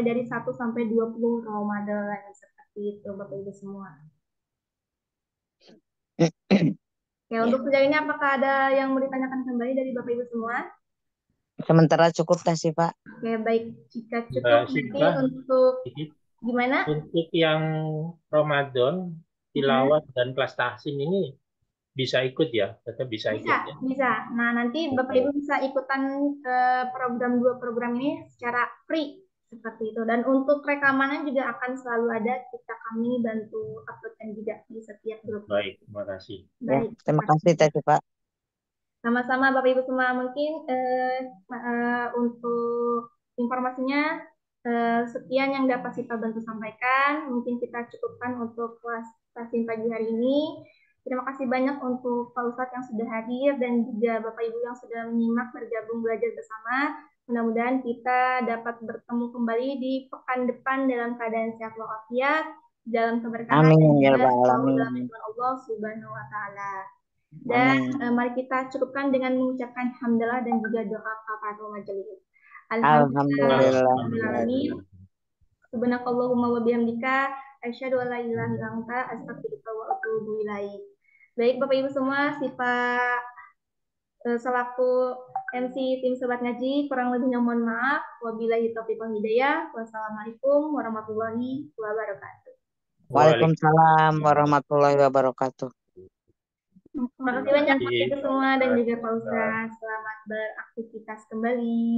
dari 1 sampai 20 Ramadan. Seperti itu Bapak Ibu semua. Oke, untuk sejauh ini apakah ada yang mau ditanyakan kembali dari Bapak Ibu semua? Sementara cukup dah sih Pak. Oke, baik. Jika Mbak cukup nanti Siva, untuk sedikit. gimana? Untuk yang Ramadan, tilawat dan kelas tahsin ini bisa ikut ya, tetap bisa ikut Bisa, ya. bisa. Nah, nanti Bapak Ibu bisa ikutan dua program ini secara free seperti itu. Dan untuk rekamannya juga akan selalu ada, kami bantu uploadkan juga di setiap grup. Baik, terima kasih. Ya, Baik. terima kasih Teh Siva. Sama-sama Bapak Ibu semua. Mungkin untuk informasinya sekian yang dapat Siva bantu sampaikan. Mungkin kita cukupkan untuk kelas tahsin pagi hari ini. Terima kasih banyak untuk Pak Ustadz yang sudah hadir dan juga Bapak Ibu yang sudah menyimak bergabung belajar bersama. Mudah-mudahan kita dapat bertemu kembali di pekan depan dalam keadaan sehat walafiat, dalam keberkahan dan Amin ya juga Rabbal selalu dalam alamin. lindungan Allah Subhanahu wa taala. Dan mari kita cukupkan dengan mengucapkan hamdalah dan juga doa kafaratul majelis. Alhamdulillahirabbil Subhanakallahumma wa bihamdika asyhadu an la ilaha illa anta astaghfiruka wa atubu ilaik. Baik Bapak Ibu semua, Siva selaku MC tim Sobat Ngaji, kurang lebihnya mohon maaf. Wabillahi taufiq wal hidayah. Wassalamualaikum warahmatullahi wabarakatuh. Waalaikumsalam warahmatullahi wabarakatuh. Terima kasih banyak Bapak Ibu semua dan juga Pak Ustaz. Selamat beraktivitas kembali.